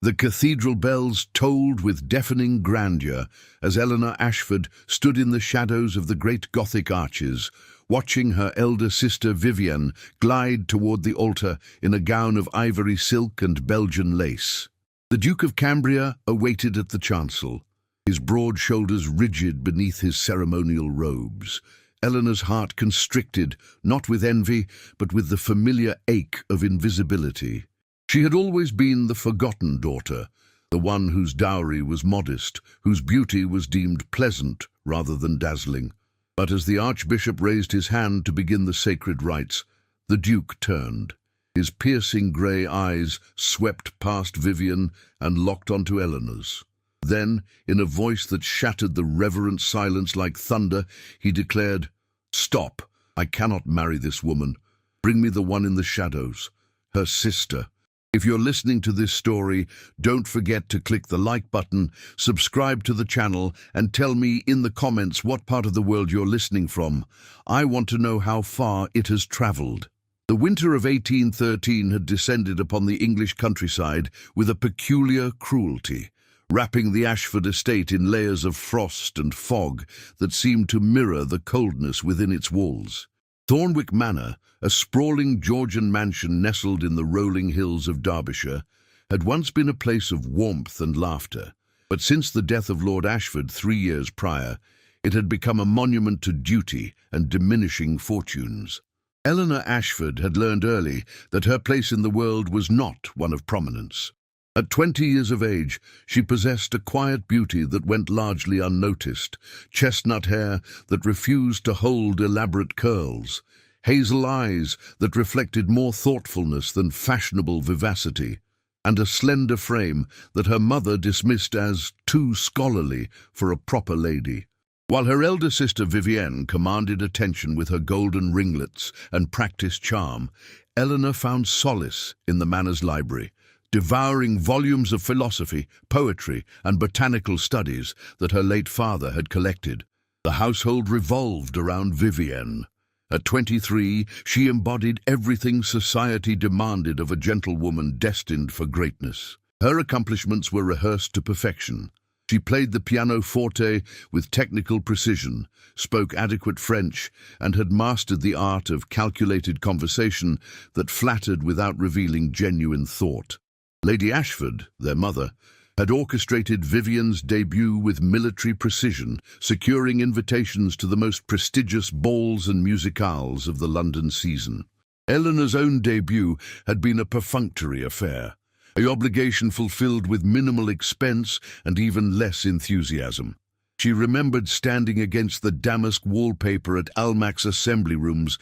The cathedral bells tolled with deafening grandeur as Eleanor Ashford stood in the shadows of the great Gothic arches, watching her elder sister Vivienne glide toward the altar in a gown of ivory silk and Belgian lace. The Duke of Cambria awaited at the chancel, his broad shoulders rigid beneath his ceremonial robes. Eleanor's heart constricted, not with envy, but with the familiar ache of invisibility. She had always been the forgotten daughter, the one whose dowry was modest, whose beauty was deemed pleasant rather than dazzling. But as the Archbishop raised his hand to begin the sacred rites, the Duke turned. His piercing grey eyes swept past Vivienne and locked onto Eleanor's. Then, in a voice that shattered the reverent silence like thunder, he declared, "Stop! I cannot marry this woman. Bring me the one in the shadows, her sister." If you're listening to this story, don't forget to click the like button, subscribe to the channel, and tell me in the comments what part of the world you're listening from. I want to know how far it has traveled. The winter of 1813 had descended upon the English countryside with a peculiar cruelty, wrapping the Ashford estate in layers of frost and fog that seemed to mirror the coldness within its walls. Thornwick Manor, a sprawling Georgian mansion nestled in the rolling hills of Derbyshire, had once been a place of warmth and laughter, but since the death of Lord Ashford 3 years prior, it had become a monument to duty and diminishing fortunes. Eleanor Ashford had learned early that her place in the world was not one of prominence. At 20 years of age, she possessed a quiet beauty that went largely unnoticed, chestnut hair that refused to hold elaborate curls, hazel eyes that reflected more thoughtfulness than fashionable vivacity, and a slender frame that her mother dismissed as too scholarly for a proper lady. While her elder sister Vivienne commanded attention with her golden ringlets and practiced charm, Eleanor found solace in the manor's library, devouring volumes of philosophy, poetry, and botanical studies that her late father had collected. The household revolved around Vivienne. At 23, she embodied everything society demanded of a gentlewoman destined for greatness. Her accomplishments were rehearsed to perfection. She played the pianoforte with technical precision, spoke adequate French, and had mastered the art of calculated conversation that flattered without revealing genuine thought. Lady Ashford, their mother, had orchestrated Vivienne's debut with military precision, securing invitations to the most prestigious balls and musicales of the London season. Eleanor's own debut had been a perfunctory affair, an obligation fulfilled with minimal expense and even less enthusiasm. She remembered standing against the damask wallpaper at Almack's assembly rooms,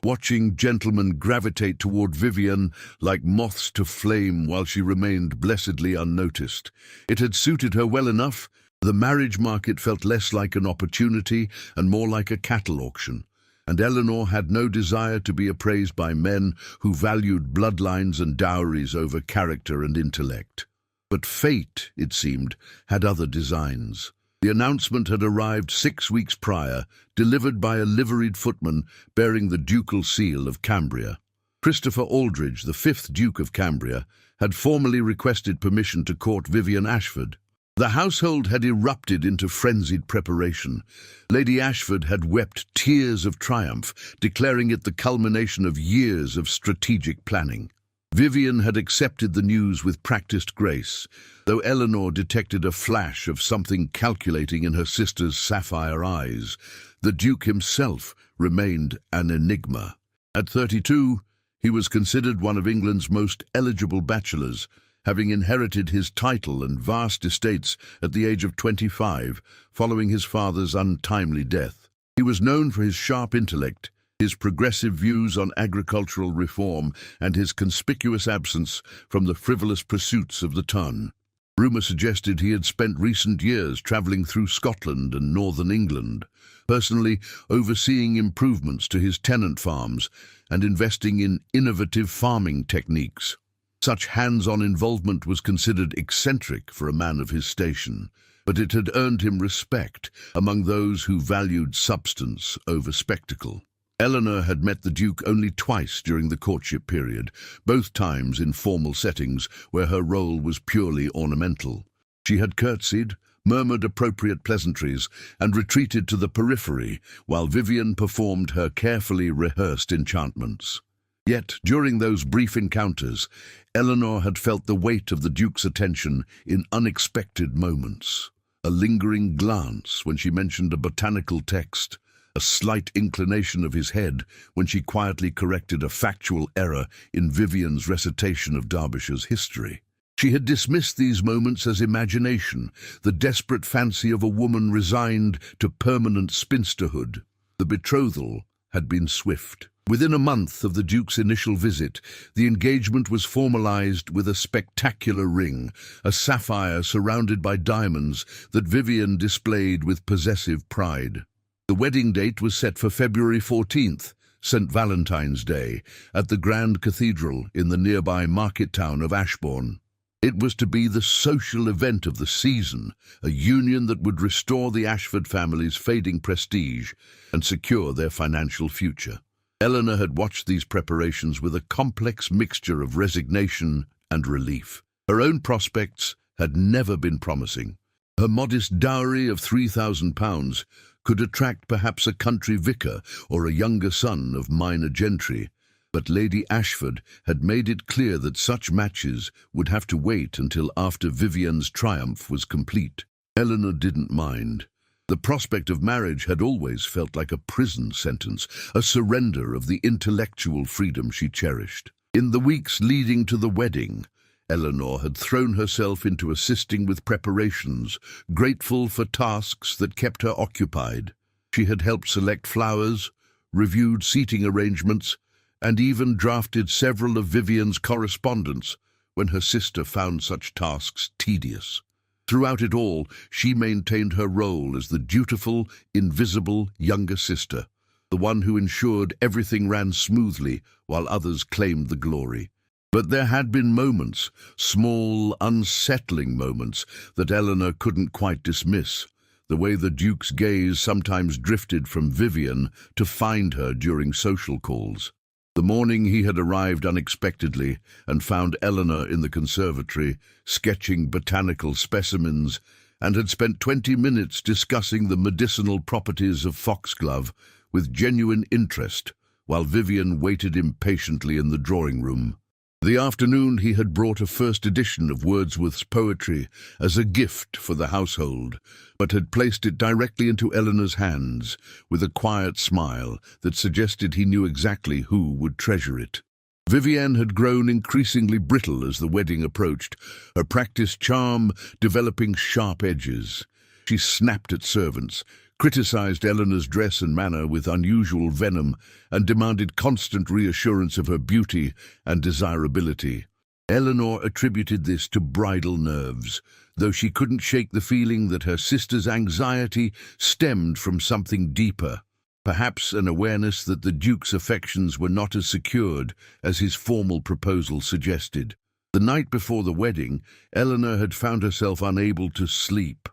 watching gentlemen gravitate toward Vivienne like moths to flame while she remained blessedly unnoticed. It had suited her well enough. The marriage market felt less like an opportunity and more like a cattle auction, and Eleanor had no desire to be appraised by men who valued bloodlines and dowries over character and intellect. But fate, it seemed, had other designs. The announcement had arrived 6 weeks prior, delivered by a liveried footman bearing the ducal seal of Cambria. Christopher Aldridge, the 5th Duke of Cambria, had formally requested permission to court Vivienne Ashford. The household had erupted into frenzied preparation. Lady Ashford had wept tears of triumph, declaring it the culmination of years of strategic planning. Vivienne had accepted the news with practiced grace, though Eleanor detected a flash of something calculating in her sister's sapphire eyes. The Duke himself remained an enigma. At 32, he was considered one of England's most eligible bachelors, having inherited his title and vast estates at the age of 25, following his father's untimely death. He was known for his sharp intellect, his progressive views on agricultural reform, and his conspicuous absence from the frivolous pursuits of the ton. Rumour suggested he had spent recent years travelling through Scotland and northern England, personally overseeing improvements to his tenant farms and investing in innovative farming techniques. Such hands-on involvement was considered eccentric for a man of his station, but it had earned him respect among those who valued substance over spectacle. Eleanor had met the Duke only twice during the courtship period, both times in formal settings where her role was purely ornamental. She had curtsied, murmured appropriate pleasantries, and retreated to the periphery while Vivian performed her carefully rehearsed enchantments. Yet, during those brief encounters, Eleanor had felt the weight of the Duke's attention in unexpected moments. A lingering glance when she mentioned a botanical text, a slight inclination of his head when she quietly corrected a factual error in Vivian's recitation of Derbyshire's history. She had dismissed these moments as imagination, the desperate fancy of a woman resigned to permanent spinsterhood. The betrothal had been swift. Within a month of the Duke's initial visit, the engagement was formalized with a spectacular ring, a sapphire surrounded by diamonds that Vivian displayed with possessive pride. The wedding date was set for February 14th, St. Valentine's Day, at the Grand Cathedral in the nearby market town of Ashbourne. It was to be the social event of the season, a union that would restore the Ashford family's fading prestige and secure their financial future. Eleanor had watched these preparations with a complex mixture of resignation and relief. Her own prospects had never been promising. Her modest dowry of £3,000 could attract perhaps a country vicar or a younger son of minor gentry, but Lady Ashford had made it clear that such matches would have to wait until after Vivian's triumph was complete. Eleanor didn't mind. The prospect of marriage had always felt like a prison sentence, a surrender of the intellectual freedom she cherished. In the weeks leading to the wedding, Eleanor had thrown herself into assisting with preparations, grateful for tasks that kept her occupied. She had helped select flowers, reviewed seating arrangements, and even drafted several of Vivian's correspondence when her sister found such tasks tedious. Throughout it all, she maintained her role as the dutiful, invisible younger sister, the one who ensured everything ran smoothly while others claimed the glory. But there had been moments, small, unsettling moments, that Eleanor couldn't quite dismiss, the way the Duke's gaze sometimes drifted from Vivian to find her during social calls. The morning he had arrived unexpectedly and found Eleanor in the conservatory, sketching botanical specimens, and had spent 20 minutes discussing the medicinal properties of foxglove with genuine interest, while Vivian waited impatiently in the drawing room. The afternoon he had brought a first edition of Wordsworth's poetry as a gift for the household, but had placed it directly into Eleanor's hands with a quiet smile that suggested he knew exactly who would treasure it. Vivian had grown increasingly brittle as the wedding approached, her practiced charm developing sharp edges. She snapped at servants, criticized Eleanor's dress and manner with unusual venom, and demanded constant reassurance of her beauty and desirability. Eleanor attributed this to bridal nerves, though she couldn't shake the feeling that her sister's anxiety stemmed from something deeper, perhaps an awareness that the Duke's affections were not as secured as his formal proposal suggested. The night before the wedding, Eleanor had found herself unable to sleep.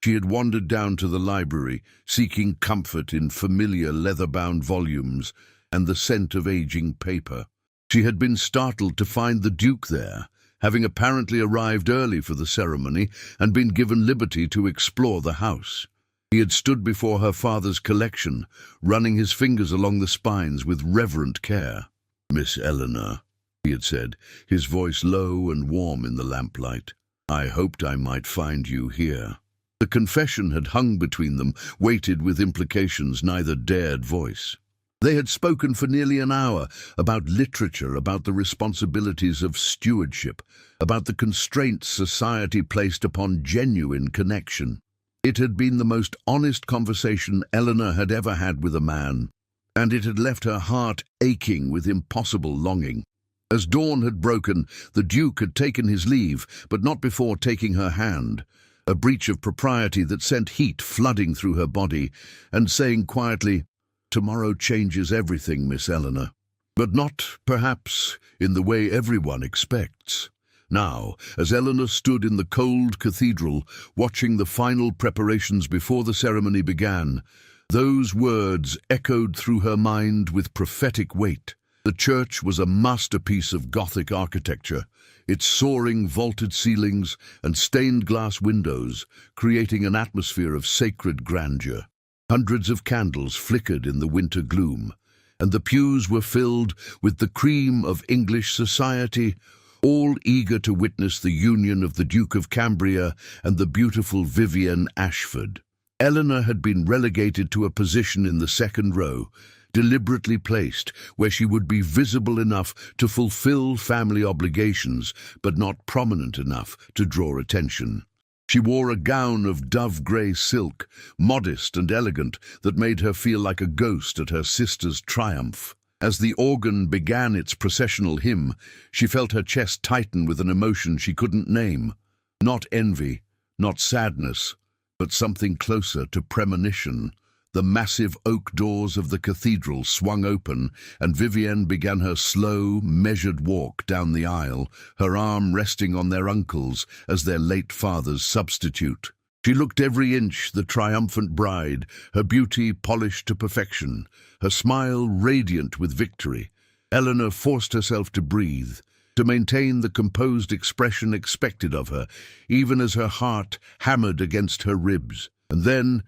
She had wandered down to the library, seeking comfort in familiar leather-bound volumes and the scent of aging paper. She had been startled to find the Duke there, having apparently arrived early for the ceremony and been given liberty to explore the house. He had stood before her father's collection, running his fingers along the spines with reverent care. "Miss Eleanor," he had said, his voice low and warm in the lamplight, "I hoped I might find you here." The confession had hung between them, weighted with implications neither dared voice. They had spoken for nearly an hour about literature, about the responsibilities of stewardship, about the constraints society placed upon genuine connection. It had been the most honest conversation Eleanor had ever had with a man, and it had left her heart aching with impossible longing. As dawn had broken, the Duke had taken his leave, but not before taking her hand, a breach of propriety that sent heat flooding through her body, and saying quietly, "Tomorrow changes everything, Miss Eleanor." But not, perhaps, in the way everyone expects. Now, as Eleanor stood in the cold cathedral, watching the final preparations before the ceremony began, Those words echoed through her mind with prophetic weight. The church was a masterpiece of Gothic architecture, its soaring vaulted ceilings and stained glass windows creating an atmosphere of sacred grandeur. Hundreds of candles flickered in the winter gloom, and the pews were filled with the cream of English society, all eager to witness the union of the Duke of Cambria and the beautiful Vivienne Ashford. Eleanor had been relegated to a position in the second row, deliberately placed where she would be visible enough to fulfill family obligations, but not prominent enough to draw attention. She wore a gown of dove-grey silk, modest and elegant, that made her feel like a ghost at her sister's triumph. As the organ began its processional hymn, she felt her chest tighten with an emotion she couldn't name. Not envy, not sadness, but something closer to premonition. The massive oak doors of the cathedral swung open, and Vivienne began her slow, measured walk down the aisle, her arm resting on their uncle's as their late father's substitute. She looked every inch the triumphant bride, her beauty polished to perfection, her smile radiant with victory. Eleanor forced herself to breathe, to maintain the composed expression expected of her, even as her heart hammered against her ribs. And then,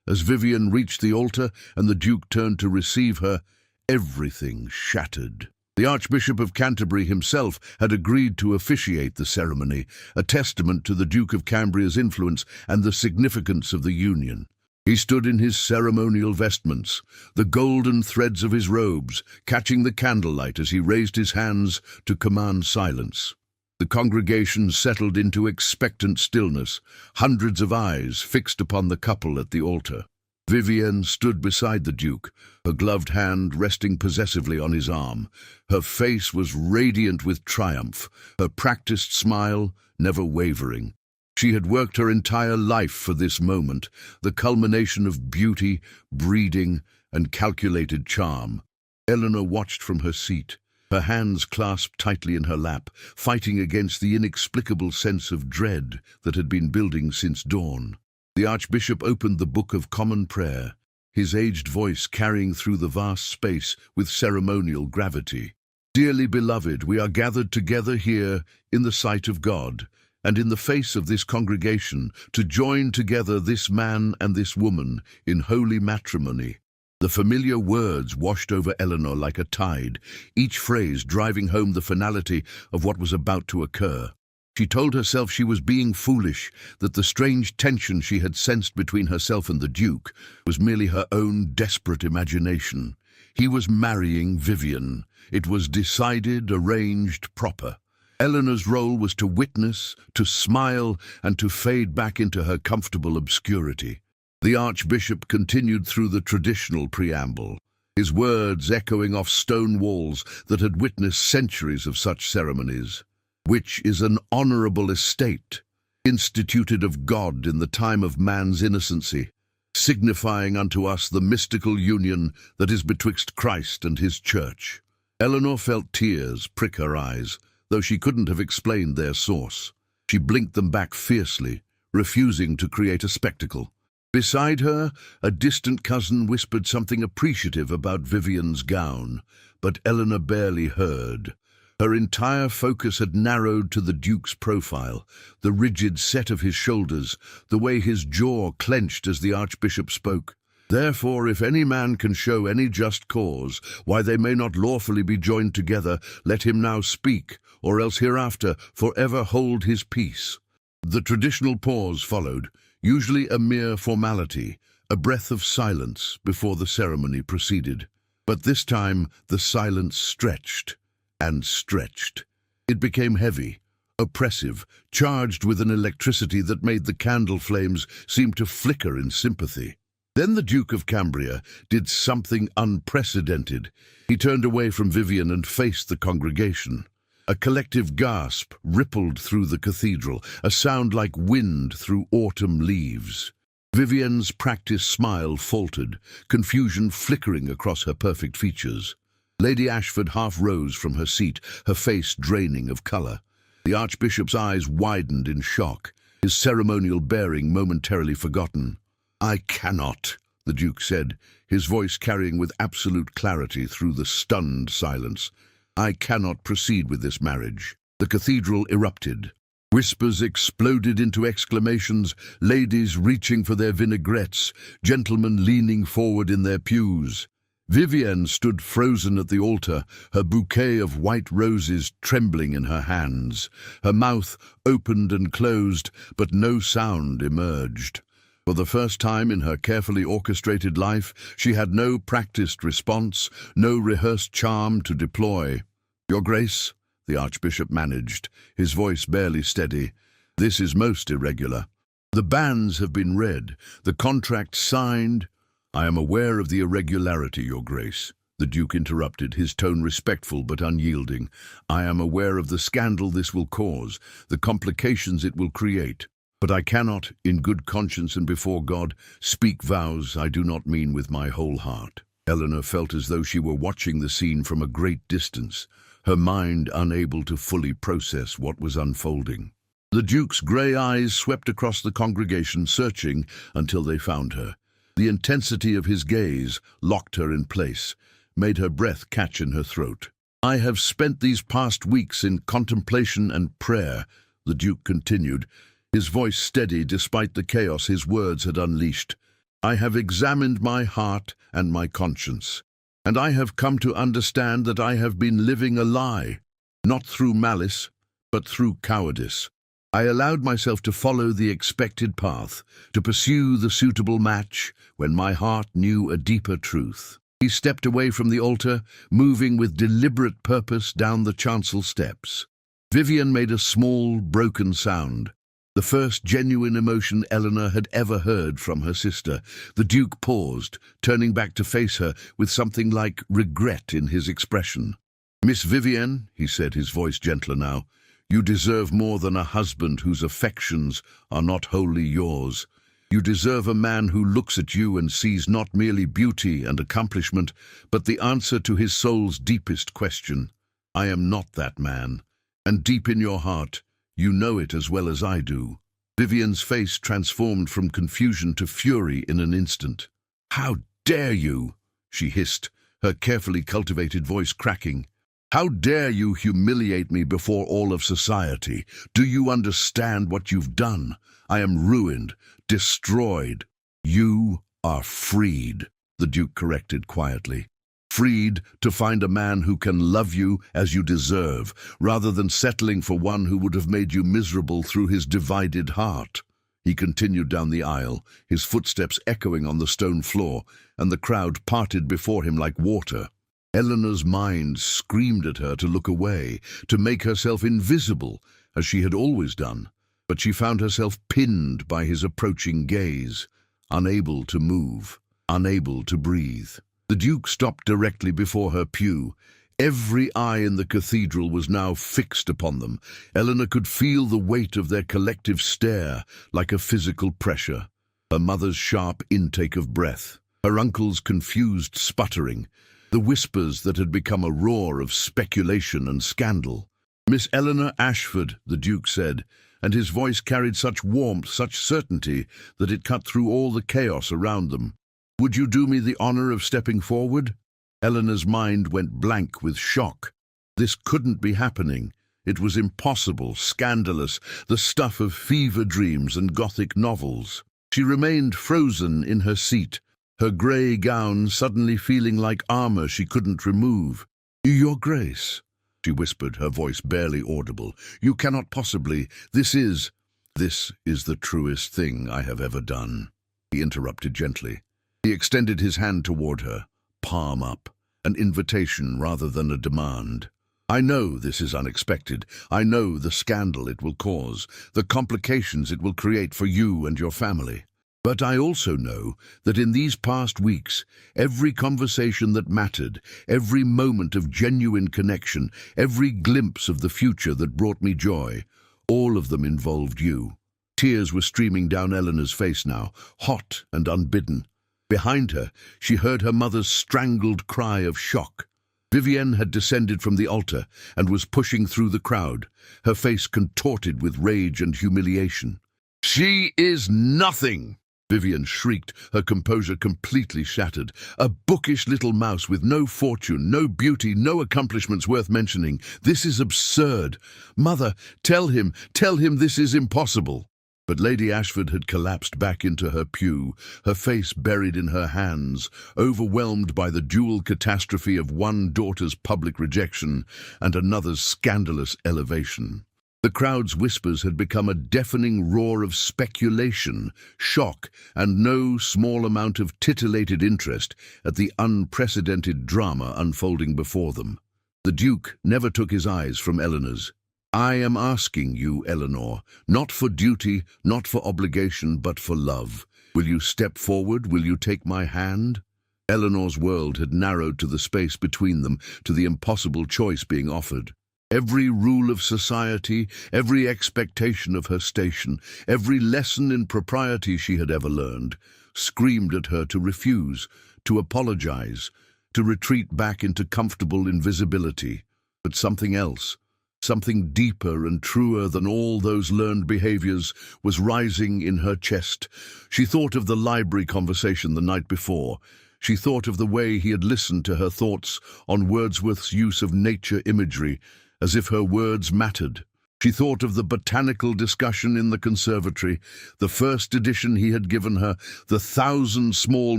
as Vivienne reached the altar and the Duke turned to receive her, everything shattered. The Archbishop of Canterbury himself had agreed to officiate the ceremony, a testament to the Duke of Cambria's influence and the significance of the union. He stood in his ceremonial vestments, the golden threads of his robes catching the candlelight as he raised his hands to command silence. The congregation settled into expectant stillness, hundreds of eyes fixed upon the couple at the altar. Vivienne stood beside the Duke, her gloved hand resting possessively on his arm. Her face was radiant with triumph, her practiced smile never wavering. She had worked her entire life for this moment, the culmination of beauty, breeding, and calculated charm. Eleanor watched from her seat, her hands clasped tightly in her lap, fighting against the inexplicable sense of dread that had been building since dawn. The Archbishop opened the Book of Common Prayer, his aged voice carrying through the vast space with ceremonial gravity. "Dearly beloved, we are gathered together here in the sight of God, and in the face of this congregation, to join together this man and this woman in holy matrimony." The familiar words washed over Eleanor like a tide, each phrase driving home the finality of what was about to occur. She told herself she was being foolish, that the strange tension she had sensed between herself and the Duke was merely her own desperate imagination. He was marrying Vivienne. It was decided, arranged, proper. Eleanor's role was to witness, to smile, and to fade back into her comfortable obscurity. The Archbishop continued through the traditional preamble, his words echoing off stone walls that had witnessed centuries of such ceremonies. "Which is an honorable estate, instituted of God in the time of man's innocency, signifying unto us the mystical union that is betwixt Christ and his church." Eleanor felt tears prick her eyes, though she couldn't have explained their source. She blinked them back fiercely, refusing to create a spectacle. Beside her, a distant cousin whispered something appreciative about Vivienne's gown, but Eleanor barely heard. Her entire focus had narrowed to the Duke's profile, the rigid set of his shoulders, the way his jaw clenched as the Archbishop spoke. "Therefore, if any man can show any just cause, why they may not lawfully be joined together, let him now speak, or else hereafter forever hold his peace." The traditional pause followed, usually a mere formality, a breath of silence before the ceremony proceeded. But this time the silence stretched and stretched. It became heavy, oppressive, charged with an electricity that made the candle flames seem to flicker in sympathy. Then the Duke of Cambria did something unprecedented. He turned away from Vivienne and faced the congregation. A collective gasp rippled through the cathedral, a sound like wind through autumn leaves. Vivienne's practiced smile faltered, confusion flickering across her perfect features. Lady Ashford half rose from her seat, her face draining of colour. The Archbishop's eyes widened in shock, his ceremonial bearing momentarily forgotten. "I cannot," the Duke said, his voice carrying with absolute clarity through the stunned silence. "I cannot proceed with this marriage." The cathedral erupted. Whispers exploded into exclamations, ladies reaching for their vinaigrettes, gentlemen leaning forward in their pews. Vivienne stood frozen at the altar, her bouquet of white roses trembling in her hands. Her mouth opened and closed, but no sound emerged. For the first time in her carefully orchestrated life, she had no practiced response, no rehearsed charm to deploy. "Your Grace," the Archbishop managed, his voice barely steady, "this is most irregular. The bans have been read, the contract signed." "I am aware of the irregularity, Your Grace," the Duke interrupted, his tone respectful but unyielding. "I am aware of the scandal this will cause, the complications it will create. But I cannot, in good conscience and before God, speak vows I do not mean with my whole heart." Eleanor felt as though she were watching the scene from a great distance, her mind unable to fully process what was unfolding. The Duke's grey eyes swept across the congregation, searching until they found her. The intensity of his gaze locked her in place, made her breath catch in her throat. "I have spent these past weeks in contemplation and prayer," the Duke continued, his voice steady despite the chaos his words had unleashed. "I have examined my heart and my conscience, and I have come to understand that I have been living a lie, not through malice, but through cowardice. I allowed myself to follow the expected path, to pursue the suitable match, when my heart knew a deeper truth." He stepped away from the altar, moving with deliberate purpose down the chancel steps. Vivienne made a small, broken sound, the first genuine emotion Eleanor had ever heard from her sister. The Duke paused, turning back to face her with something like regret in his expression. "Miss Vivienne," he said, his voice gentler now, "you deserve more than a husband whose affections are not wholly yours. You deserve a man who looks at you and sees not merely beauty and accomplishment, but the answer to his soul's deepest question. I am not that man, and deep in your heart, you know it as well as I do." Vivienne's face transformed from confusion to fury in an instant. "How dare you?" she hissed, her carefully cultivated voice cracking. "How dare you humiliate me before all of society? Do you understand what you've done? I am ruined, destroyed." "You are freed," the Duke corrected quietly. "Freed to find a man who can love you as you deserve, rather than settling for one who would have made you miserable through his divided heart." He continued down the aisle, his footsteps echoing on the stone floor, and the crowd parted before him like water. Eleanor's mind screamed at her to look away, to make herself invisible, as she had always done, but she found herself pinned by his approaching gaze, unable to move, unable to breathe. The Duke stopped directly before her pew. Every eye in the cathedral was now fixed upon them. Eleanor could feel the weight of their collective stare, like a physical pressure. Her mother's sharp intake of breath, her uncle's confused sputtering, the whispers that had become a roar of speculation and scandal. "Miss Eleanor Ashford," the Duke said, and his voice carried such warmth, such certainty, that it cut through all the chaos around them. "Would you do me the honor of stepping forward?" Eleanor's mind went blank with shock. This couldn't be happening. It was impossible, scandalous, the stuff of fever dreams and Gothic novels. She remained frozen in her seat, her grey gown suddenly feeling like armor she couldn't remove. "Your Grace," she whispered, her voice barely audible, "you cannot possibly. This is the truest thing I have ever done." He interrupted gently. He extended his hand toward her, palm up, an invitation rather than a demand. "I know this is unexpected. I know the scandal it will cause, the complications it will create for you and your family. But I also know that in these past weeks, every conversation that mattered, every moment of genuine connection, every glimpse of the future that brought me joy, all of them involved you." Tears were streaming down Eleanor's face now, hot and unbidden. Behind her, she heard her mother's strangled cry of shock. Vivienne had descended from the altar and was pushing through the crowd, her face contorted with rage and humiliation. "She is nothing!" Vivian shrieked, her composure completely shattered. A bookish little mouse with no fortune, no beauty, no accomplishments worth mentioning. This is absurd. Mother, tell him this is impossible. But Lady Ashford had collapsed back into her pew, her face buried in her hands, overwhelmed by the dual catastrophe of one daughter's public rejection and another's scandalous elevation. The crowd's whispers had become a deafening roar of speculation, shock, and no small amount of titillated interest at the unprecedented drama unfolding before them. The Duke never took his eyes from Eleanor's. "I am asking you, Eleanor, not for duty, not for obligation, but for love. Will you step forward? Will you take my hand?" Eleanor's world had narrowed to the space between them, to the impossible choice being offered. Every rule of society, every expectation of her station, every lesson in propriety she had ever learned, screamed at her to refuse, to apologize, to retreat back into comfortable invisibility. But something else, something deeper and truer than all those learned behaviors, was rising in her chest. She thought of the library conversation the night before. She thought of the way he had listened to her thoughts on Wordsworth's use of nature imagery, as if her words mattered. She thought of the botanical discussion in the conservatory, the first edition he had given her, the 1,000 small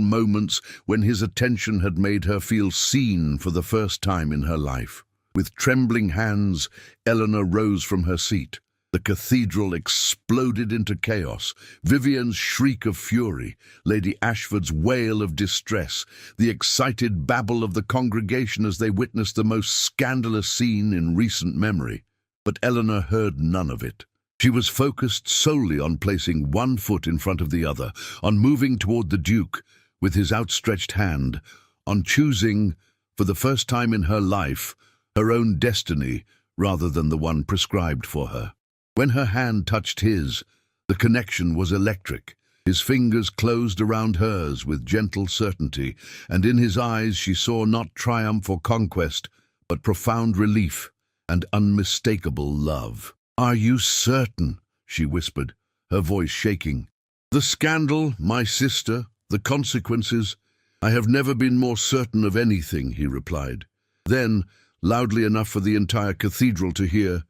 moments when his attention had made her feel seen for the first time in her life. With trembling hands, Eleanor rose from her seat. The cathedral exploded into chaos. Vivian's shriek of fury, Lady Ashford's wail of distress, the excited babble of the congregation as they witnessed the most scandalous scene in recent memory. But Eleanor heard none of it. She was focused solely on placing one foot in front of the other, on moving toward the Duke with his outstretched hand, on choosing, for the first time in her life, her own destiny rather than the one prescribed for her. When her hand touched his, the connection was electric. His fingers closed around hers with gentle certainty, and in his eyes she saw not triumph or conquest, but profound relief and unmistakable love. "Are you certain?" she whispered, her voice shaking. "The scandal, my sister, the consequences. I have never been more certain of anything," he replied. Then, loudly enough for the entire cathedral to hear,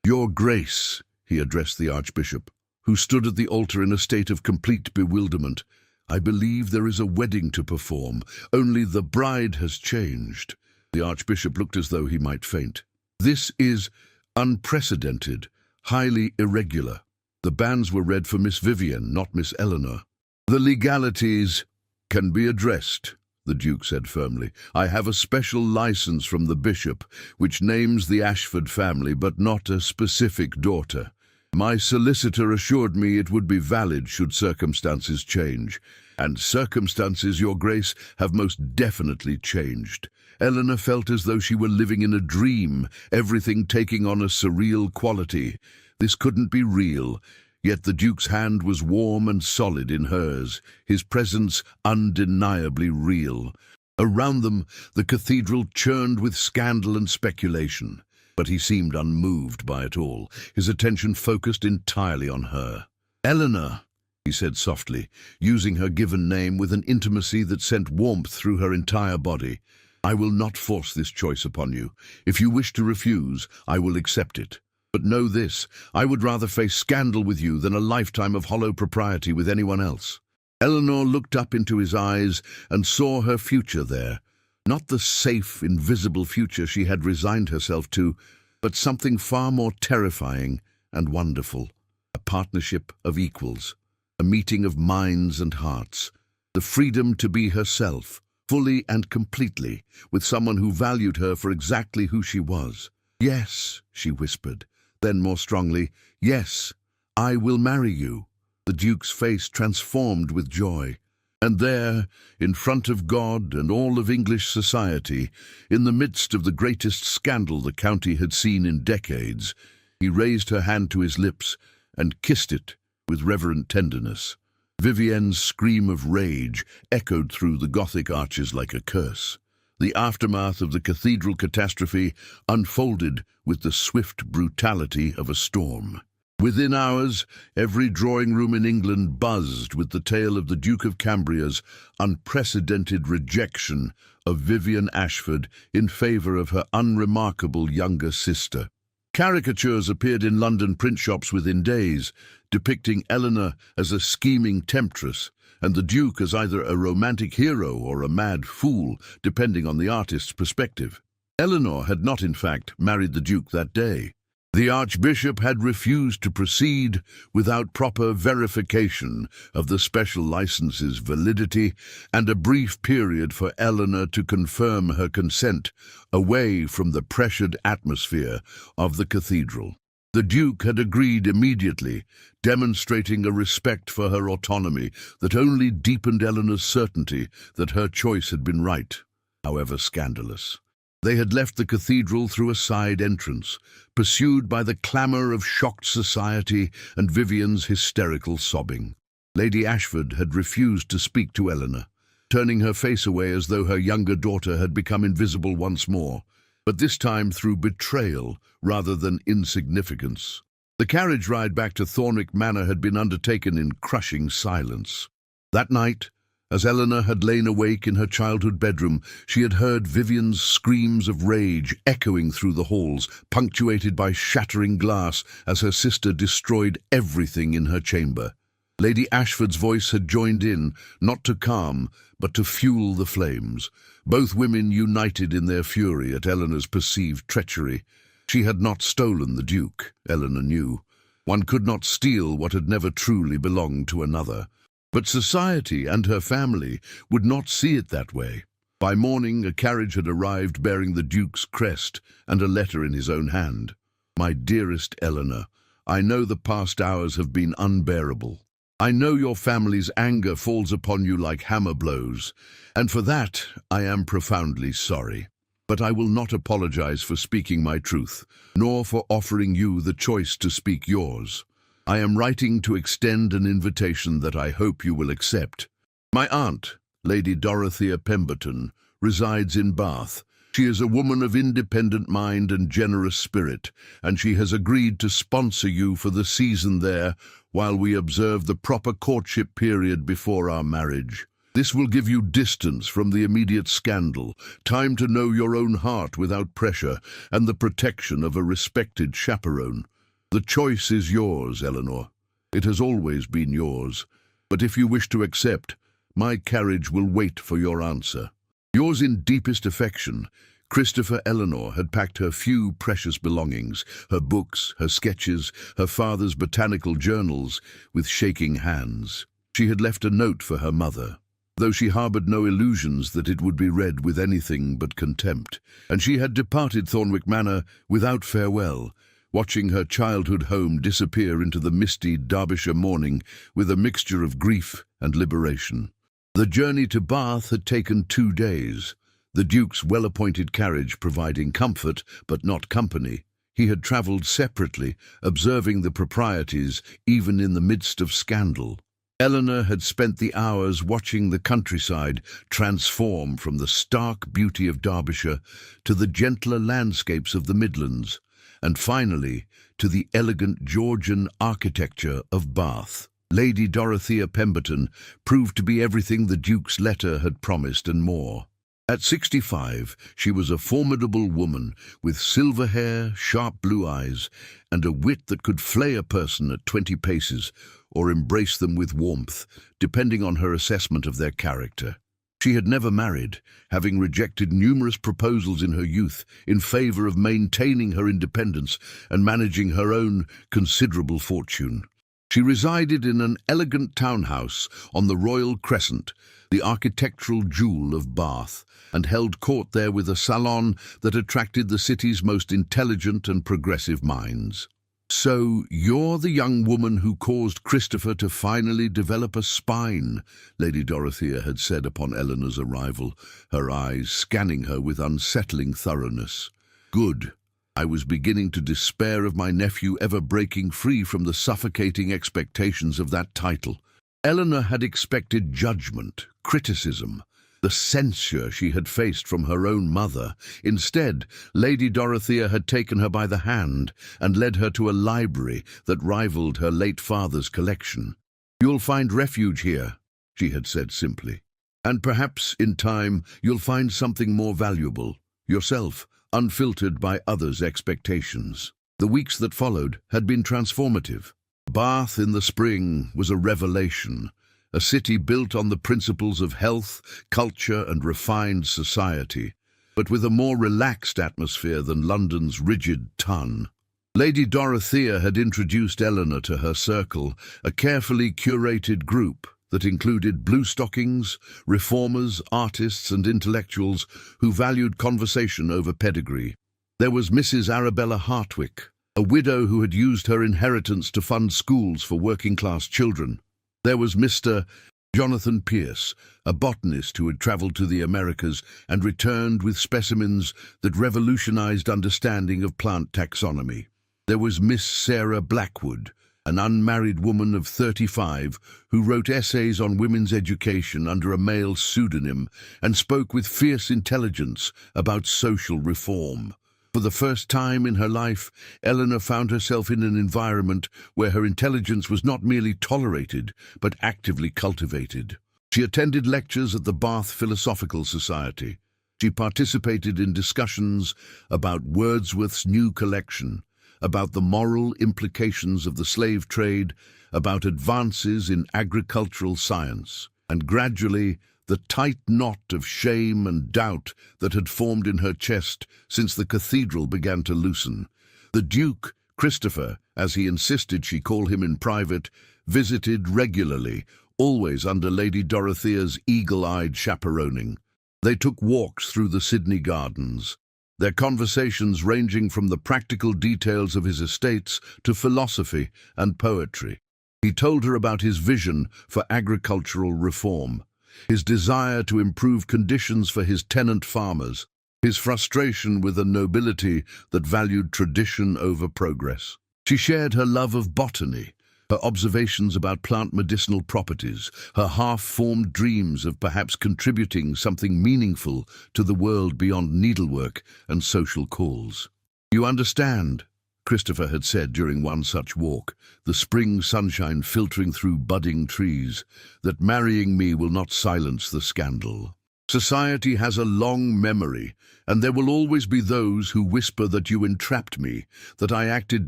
"Your Grace," he addressed the Archbishop, who stood at the altar in a state of complete bewilderment. "I believe there is a wedding to perform, only the bride has changed." The Archbishop looked as though he might faint. "This is unprecedented, highly irregular." The banns were read for Miss Vivian, not Miss Eleanor. "The legalities can be addressed," the Duke said firmly. "I have a special license from the bishop, which names the Ashford family, but not a specific daughter. My solicitor assured me it would be valid should circumstances change. And circumstances, Your Grace, have most definitely changed." Eleanor felt as though she were living in a dream, everything taking on a surreal quality. This couldn't be real. Yet the Duke's hand was warm and solid in hers, his presence undeniably real. Around them, the cathedral churned with scandal and speculation, but he seemed unmoved by it all, his attention focused entirely on her. "Eleanor," he said softly, using her given name with an intimacy that sent warmth through her entire body, "I will not force this choice upon you. If you wish to refuse, I will accept it. But know this, I would rather face scandal with you than a lifetime of hollow propriety with anyone else." Eleanor looked up into his eyes and saw her future there. Not the safe, invisible future she had resigned herself to, but something far more terrifying and wonderful. A partnership of equals, a meeting of minds and hearts, the freedom to be herself, fully and completely, with someone who valued her for exactly who she was. "Yes," she whispered. Then more strongly, "Yes, I will marry you." The Duke's face transformed with joy. And there, in front of God and all of English society, in the midst of the greatest scandal the county had seen in decades, he raised her hand to his lips and kissed it with reverent tenderness. Vivienne's scream of rage echoed through the Gothic arches like a curse. The aftermath of the cathedral catastrophe unfolded with the swift brutality of a storm. Within hours, every drawing-room in England buzzed with the tale of the Duke of Cambria's unprecedented rejection of Vivian Ashford in favour of her unremarkable younger sister. Caricatures appeared in London print shops within days, depicting Eleanor as a scheming temptress and the Duke as either a romantic hero or a mad fool, depending on the artist's perspective. Eleanor had not, in fact, married the Duke that day. The Archbishop had refused to proceed without proper verification of the special license's validity and a brief period for Eleanor to confirm her consent away from the pressured atmosphere of the cathedral. The Duke had agreed immediately, demonstrating a respect for her autonomy that only deepened Eleanor's certainty that her choice had been right, however scandalous. They had left the cathedral through a side entrance, pursued by the clamour of shocked society and Vivian's hysterical sobbing. Lady Ashford had refused to speak to Eleanor, turning her face away as though her younger daughter had become invisible once more, but this time through betrayal rather than insignificance. The carriage ride back to Thornwick Manor had been undertaken in crushing silence. That night, as Eleanor had lain awake in her childhood bedroom, she had heard Vivian's screams of rage echoing through the halls, punctuated by shattering glass as her sister destroyed everything in her chamber. Lady Ashford's voice had joined in, not to calm, but to fuel the flames. Both women united in their fury at Eleanor's perceived treachery. She had not stolen the Duke, Eleanor knew. One could not steal what had never truly belonged to another. But society and her family would not see it that way. By morning, a carriage had arrived bearing the Duke's crest and a letter in his own hand. "My dearest Eleanor, I know the past hours have been unbearable. I know your family's anger falls upon you like hammer blows, and for that I am profoundly sorry. But I will not apologize for speaking my truth, nor for offering you the choice to speak yours. I am writing to extend an invitation that I hope you will accept. My aunt, Lady Dorothea Pemberton, resides in Bath. She is a woman of independent mind and generous spirit, and she has agreed to sponsor you for the season there while we observe the proper courtship period before our marriage. This will give you distance from the immediate scandal, time to know your own heart without pressure, and the protection of a respected chaperone. The choice is yours, Eleanor. It has always been yours. But if you wish to accept, my carriage will wait for your answer. Yours in deepest affection, Christopher. Eleanor had packed her few precious belongings, her books, her sketches, her father's botanical journals, with shaking hands. She had left a note for her mother, though she harboured no illusions that it would be read with anything but contempt, and she had departed Thornwick Manor without farewell, watching her childhood home disappear into the misty Derbyshire morning with a mixture of grief and liberation. The journey to Bath had taken 2 days, the Duke's well-appointed carriage providing comfort but not company. He had travelled separately, observing the proprieties even in the midst of scandal. Eleanor had spent the hours watching the countryside transform from the stark beauty of Derbyshire to the gentler landscapes of the Midlands, and finally to the elegant Georgian architecture of Bath. Lady Dorothea Pemberton proved to be everything the Duke's letter had promised and more. At 65, she was a formidable woman with silver hair, sharp blue eyes, and a wit that could flay a person at 20 paces or embrace them with warmth, depending on her assessment of their character. She had never married, having rejected numerous proposals in her youth in favour of maintaining her independence and managing her own considerable fortune. She resided in an elegant townhouse on the Royal Crescent, the architectural jewel of Bath, and held court there with a salon that attracted the city's most intelligent and progressive minds. "So you're the young woman who caused Christopher to finally develop a spine," Lady Dorothea had said upon Eleanor's arrival, her eyes scanning her with unsettling thoroughness. "Good. I was beginning to despair of my nephew ever breaking free from the suffocating expectations of that title." Eleanor had expected judgment, criticism, the censure she had faced from her own mother. Instead, Lady Dorothea had taken her by the hand and led her to a library that rivaled her late father's collection. "You'll find refuge here," she had said simply. "And perhaps, in time, you'll find something more valuable, yourself, unfiltered by others' expectations." The weeks that followed had been transformative. Bath in the spring was a revelation, a city built on the principles of health, culture, and refined society, but with a more relaxed atmosphere than London's rigid ton. Lady Dorothea had introduced Eleanor to her circle, a carefully curated group that included bluestockings, reformers, artists, and intellectuals who valued conversation over pedigree. There was Mrs. Arabella Hartwick, a widow who had used her inheritance to fund schools for working-class children. There was Mr. Jonathan Pierce, a botanist who had travelled to the Americas and returned with specimens that revolutionized understanding of plant taxonomy. There was Miss Sarah Blackwood, an unmarried woman of 35 who wrote essays on women's education under a male pseudonym and spoke with fierce intelligence about social reform. For the first time in her life, Eleanor found herself in an environment where her intelligence was not merely tolerated, but actively cultivated. She attended lectures at the Bath Philosophical Society. She participated in discussions about Wordsworth's new collection, about the moral implications of the slave trade, about advances in agricultural science, and gradually, the tight knot of shame and doubt that had formed in her chest since the cathedral began to loosen. The Duke, Christopher, as he insisted she call him in private, visited regularly, always under Lady Dorothea's eagle-eyed chaperoning. They took walks through the Sydney gardens, their conversations ranging from the practical details of his estates to philosophy and poetry. He told her about his vision for agricultural reform, his desire to improve conditions for his tenant farmers, his frustration with a nobility that valued tradition over progress. She shared her love of botany, her observations about plant medicinal properties, her half-formed dreams of perhaps contributing something meaningful to the world beyond needlework and social calls. "You understand," Christopher had said during one such walk, the spring sunshine filtering through budding trees, "that marrying me will not silence the scandal. Society has a long memory, and there will always be those who whisper that you entrapped me, that I acted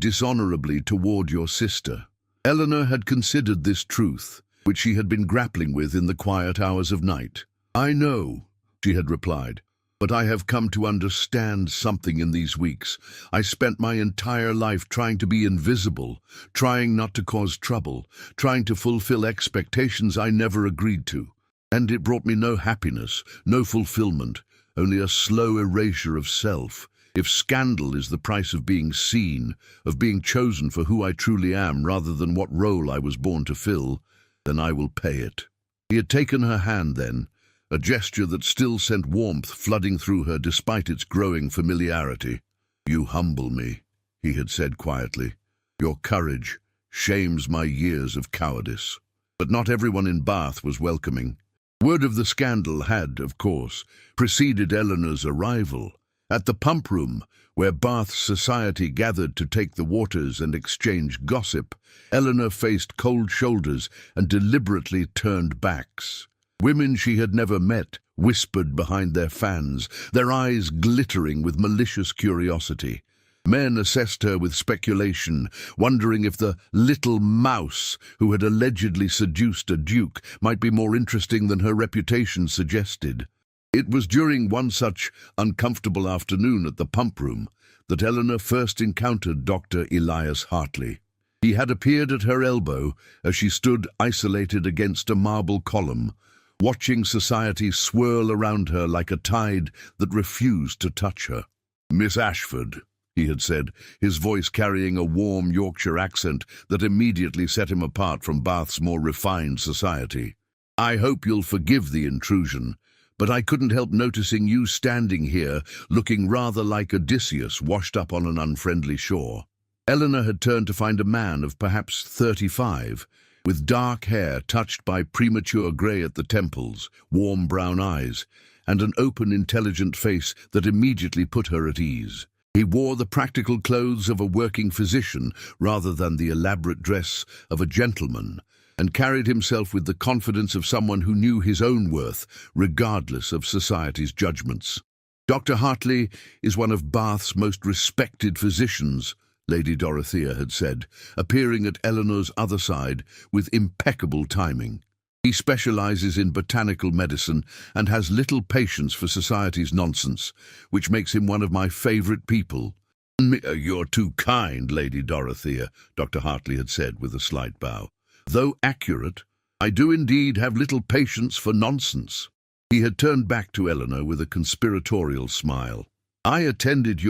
dishonorably toward your sister." Eleanor had considered this truth, which she had been grappling with in the quiet hours of night. "I know," she had replied, "but I have come to understand something in these weeks. I spent my entire life trying to be invisible, trying not to cause trouble, trying to fulfill expectations I never agreed to. And it brought me no happiness, no fulfillment, only a slow erasure of self. If scandal is the price of being seen, of being chosen for who I truly am rather than what role I was born to fill, then I will pay it." He had taken her hand then, a gesture that still sent warmth flooding through her despite its growing familiarity. "You humble me," he had said quietly. "Your courage shames my years of cowardice." But not everyone in Bath was welcoming. Word of the scandal had, of course, preceded Eleanor's arrival. At the pump room, where Bath society gathered to take the waters and exchange gossip, Eleanor faced cold shoulders and deliberately turned backs. Women she had never met whispered behind their fans, their eyes glittering with malicious curiosity. Men assessed her with speculation, wondering if the little mouse who had allegedly seduced a duke might be more interesting than her reputation suggested. It was during one such uncomfortable afternoon at the pump room that Eleanor first encountered Dr. Elias Hartley. He had appeared at her elbow as she stood isolated against a marble column, watching society swirl around her like a tide that refused to touch her. "Miss Ashford," he had said, his voice carrying a warm Yorkshire accent that immediately set him apart from Bath's more refined society. "I hope you'll forgive the intrusion, but I couldn't help noticing you standing here, looking rather like Odysseus washed up on an unfriendly shore." Eleanor had turned to find a man of perhaps 35, with dark hair touched by premature grey at the temples, warm brown eyes, and an open, intelligent face that immediately put her at ease. He wore the practical clothes of a working physician rather than the elaborate dress of a gentleman, and carried himself with the confidence of someone who knew his own worth, regardless of society's judgments. "Dr. Hartley is one of Bath's most respected physicians," Lady Dorothea had said, appearing at Eleanor's other side with impeccable timing. "He specializes in botanical medicine and has little patience for society's nonsense, which makes him one of my favorite people." "You're too kind, Lady Dorothea," Dr. Hartley had said with a slight bow. "Though accurate, I do indeed have little patience for nonsense." He had turned back to Eleanor with a conspiratorial smile. "I attended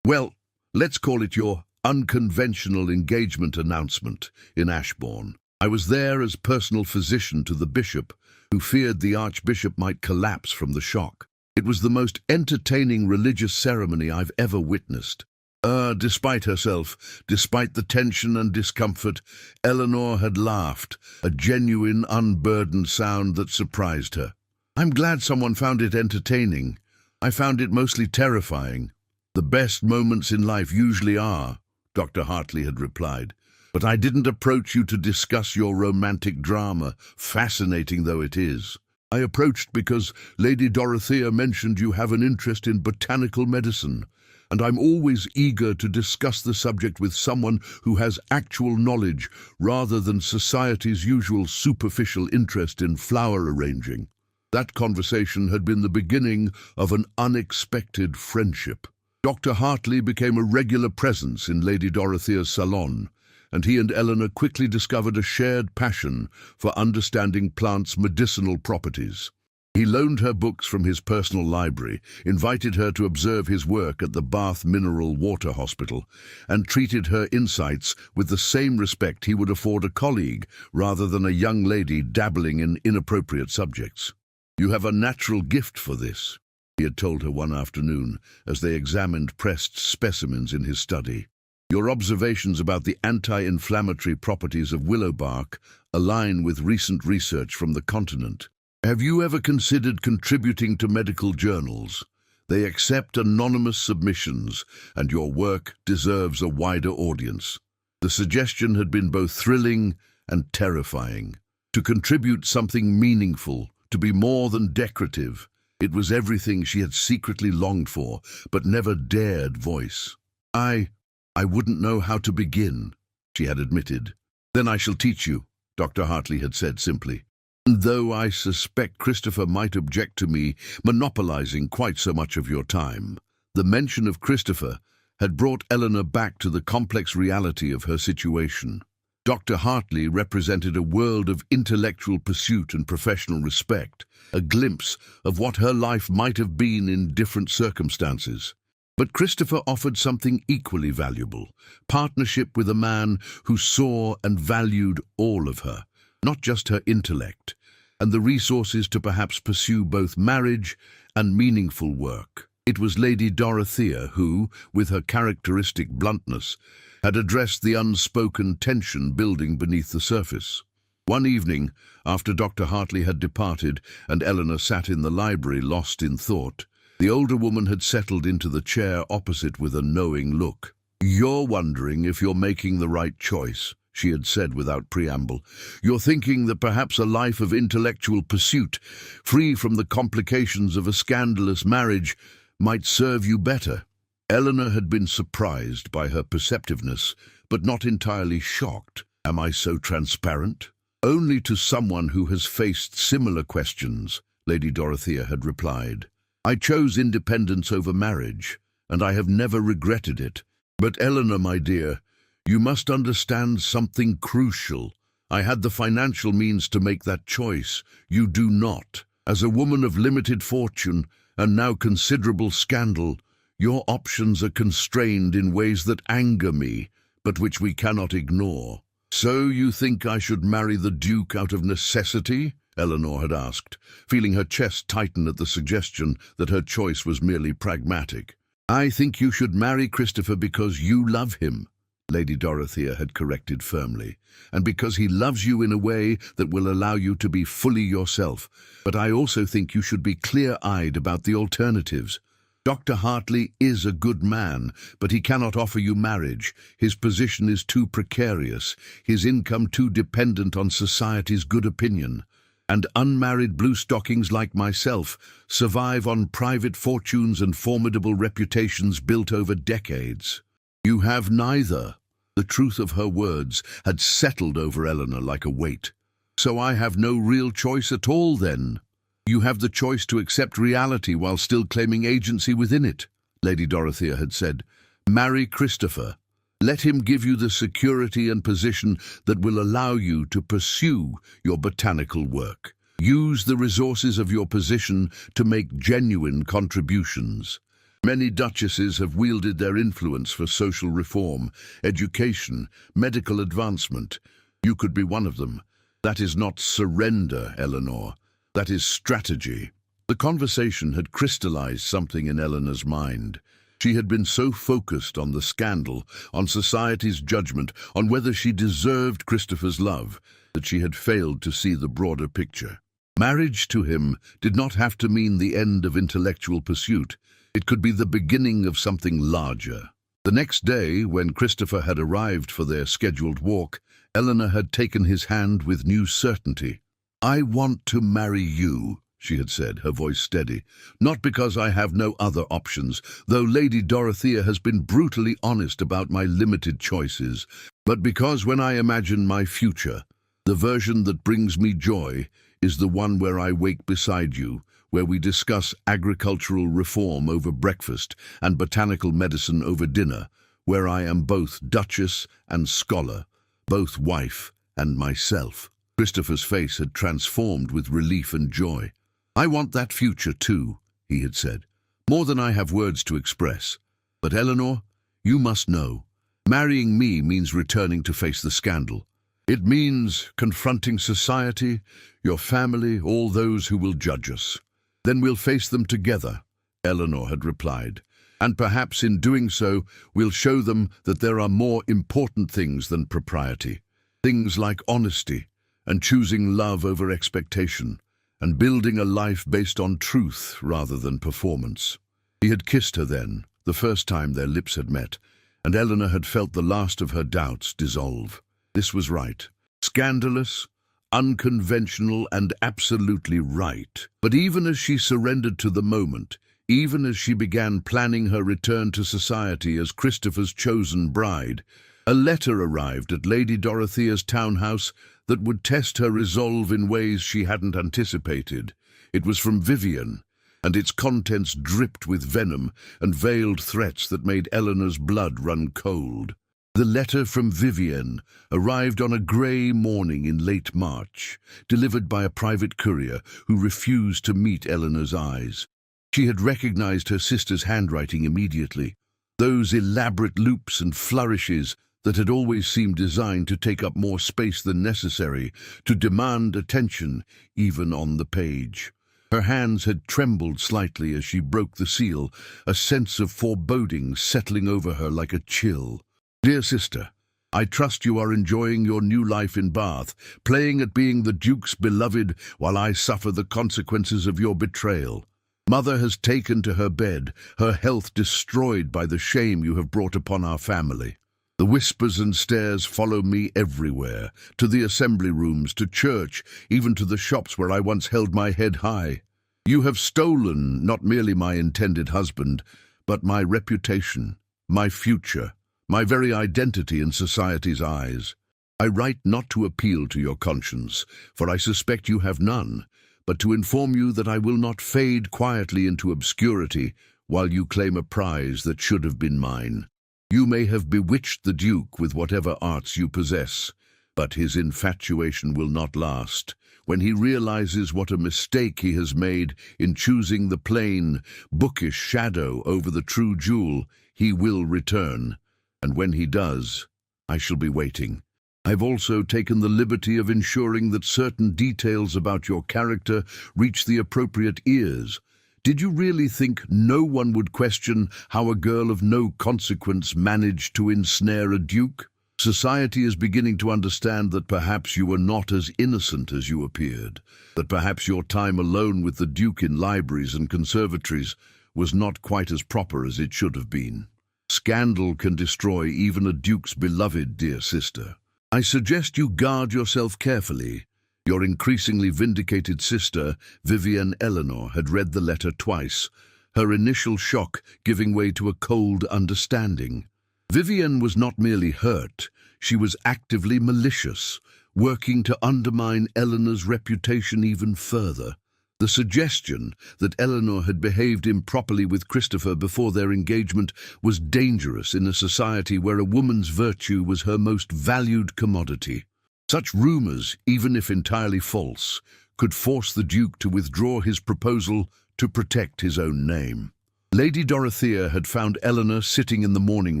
well, let's call it your unconventional engagement announcement in Ashbourne. I was there as personal physician to the bishop, who feared the archbishop might collapse from the shock. It was the most entertaining religious ceremony I've ever witnessed." Despite herself, despite the tension and discomfort, Eleanor had laughed, a genuine, unburdened sound that surprised her. "I'm glad someone found it entertaining. I found it mostly terrifying." "The best moments in life usually are," Dr. Hartley had replied. "But I didn't approach you to discuss your romantic drama, fascinating though it is. I approached because Lady Dorothea mentioned you have an interest in botanical medicine, and I'm always eager to discuss the subject with someone who has actual knowledge rather than society's usual superficial interest in flower arranging." That conversation had been the beginning of an unexpected friendship. Dr. Hartley became a regular presence in Lady Dorothea's salon, and he and Eleanor quickly discovered a shared passion for understanding plants' medicinal properties. He loaned her books from his personal library, invited her to observe his work at the Bath Mineral Water Hospital, and treated her insights with the same respect he would afford a colleague rather than a young lady dabbling in inappropriate subjects. "You have a natural gift for this," he had told her one afternoon as they examined pressed specimens in his study. "Your observations about the anti-inflammatory properties of willow bark align with recent research from the continent. Have you ever considered contributing to medical journals? They accept anonymous submissions, and your work deserves a wider audience." The suggestion had been both thrilling and terrifying. To contribute something meaningful, to be more than decorative, it was everything she had secretly longed for, but never dared voice. I wouldn't know how to begin," she had admitted. "Then I shall teach you," Dr. Hartley had said simply. "Though I suspect Christopher might object to me monopolizing quite so much of your time." The mention of Christopher had brought Eleanor back to the complex reality of her situation. Dr. Hartley represented a world of intellectual pursuit and professional respect, a glimpse of what her life might have been in different circumstances. But Christopher offered something equally valuable, partnership with a man who saw and valued all of her, not just her intellect, and the resources to perhaps pursue both marriage and meaningful work. It was Lady Dorothea who, with her characteristic bluntness, had addressed the unspoken tension building beneath the surface. One evening, after Dr. Hartley had departed and Eleanor sat in the library lost in thought, the older woman had settled into the chair opposite with a knowing look. "You're wondering if you're making the right choice," she had said without preamble. "You're thinking that perhaps a life of intellectual pursuit, free from the complications of a scandalous marriage, might serve you better." Eleanor had been surprised by her perceptiveness, but not entirely shocked. "Am I so transparent?" "Only to someone who has faced similar questions," Lady Dorothea had replied. "I chose independence over marriage, and I have never regretted it. But Eleanor, my dear, you must understand something crucial. I had the financial means to make that choice. You do not. As a woman of limited fortune, and now considerable scandal, your options are constrained in ways that anger me, but which we cannot ignore." "So you think I should marry the Duke out of necessity?" Eleanor had asked, feeling her chest tighten at the suggestion that her choice was merely pragmatic. "I think you should marry Christopher because you love him," Lady Dorothea had corrected firmly, and because he loves you in a way that will allow you to be fully yourself. But I also think you should be clear-eyed about the alternatives. Dr. Hartley is a good man, but he cannot offer you marriage. His position is too precarious, his income too dependent on society's good opinion. And unmarried bluestockings like myself survive on private fortunes and formidable reputations built over decades. You have neither. The truth of her words had settled over Eleanor like a weight. So I have no real choice at all, then. You have the choice to accept reality while still claiming agency within it, Lady Dorothea had said. Marry Christopher. Let him give you the security and position that will allow you to pursue your botanical work. Use the resources of your position to make genuine contributions. Many duchesses have wielded their influence for social reform, education, medical advancement. You could be one of them. That is not surrender, Eleanor. That is strategy. The conversation had crystallized something in Eleanor's mind. She had been so focused on the scandal, on society's judgment, on whether she deserved Christopher's love, that she had failed to see the broader picture. Marriage to him did not have to mean the end of intellectual pursuit. It could be the beginning of something larger. The next day, when Christopher had arrived for their scheduled walk, Eleanor had taken his hand with new certainty. I want to marry you, she had said, her voice steady. Not because I have no other options, though Lady Dorothea has been brutally honest about my limited choices, but because when I imagine my future, the version that brings me joy is the one where I wake beside you, where we discuss agricultural reform over breakfast and botanical medicine over dinner, where I am both duchess and scholar, both wife and myself. Christopher's face had transformed with relief and joy. I want that future too, he had said, more than I have words to express. But Eleanor, you must know, marrying me means returning to face the scandal. It means confronting society, your family, all those who will judge us. Then we'll face them together, Eleanor had replied, and perhaps in doing so we'll show them that there are more important things than propriety. Things like honesty and choosing love over expectation, and building a life based on truth rather than performance. He had kissed her then, the first time their lips had met, and Eleanor had felt the last of her doubts dissolve. This was right. Scandalous, unconventional, and absolutely right. But even as she surrendered to the moment, even as she began planning her return to society as Christopher's chosen bride, a letter arrived at Lady Dorothea's townhouse that would test her resolve in ways she hadn't anticipated. It was from Vivian, and its contents dripped with venom and veiled threats that made Eleanor's blood run cold. The letter from Vivian arrived on a grey morning in late March, delivered by a private courier who refused to meet Eleanor's eyes. She had recognized her sister's handwriting immediately. Those elaborate loops and flourishes that had always seemed designed to take up more space than necessary, to demand attention, even on the page. Her hands had trembled slightly as she broke the seal, a sense of foreboding settling over her like a chill. Dear sister, I trust you are enjoying your new life in Bath, playing at being the Duke's beloved while I suffer the consequences of your betrayal. Mother has taken to her bed, her health destroyed by the shame you have brought upon our family. The whispers and stares follow me everywhere, to the assembly rooms, to church, even to the shops where I once held my head high. You have stolen not merely my intended husband, but my reputation, my future, my very identity in society's eyes. I write not to appeal to your conscience, for I suspect you have none, but to inform you that I will not fade quietly into obscurity while you claim a prize that should have been mine. You may have bewitched the Duke with whatever arts you possess, but his infatuation will not last. When he realizes what a mistake he has made in choosing the plain, bookish shadow over the true jewel, he will return. And when he does, I shall be waiting. I've also taken the liberty of ensuring that certain details about your character reach the appropriate ears. Did you really think no one would question how a girl of no consequence managed to ensnare a duke? Society is beginning to understand that perhaps you were not as innocent as you appeared, that perhaps your time alone with the duke in libraries and conservatories was not quite as proper as it should have been. Scandal can destroy even a duke's beloved, dear sister. I suggest you guard yourself carefully. Your increasingly vindicated sister, Vivienne Eleanor, had read the letter twice, her initial shock giving way to a cold understanding. Vivienne was not merely hurt, she was actively malicious, working to undermine Eleanor's reputation even further. The suggestion that Eleanor had behaved improperly with Christopher before their engagement was dangerous in a society where a woman's virtue was her most valued commodity. Such rumors, even if entirely false, could force the Duke to withdraw his proposal to protect his own name. Lady Dorothea had found Eleanor sitting in the morning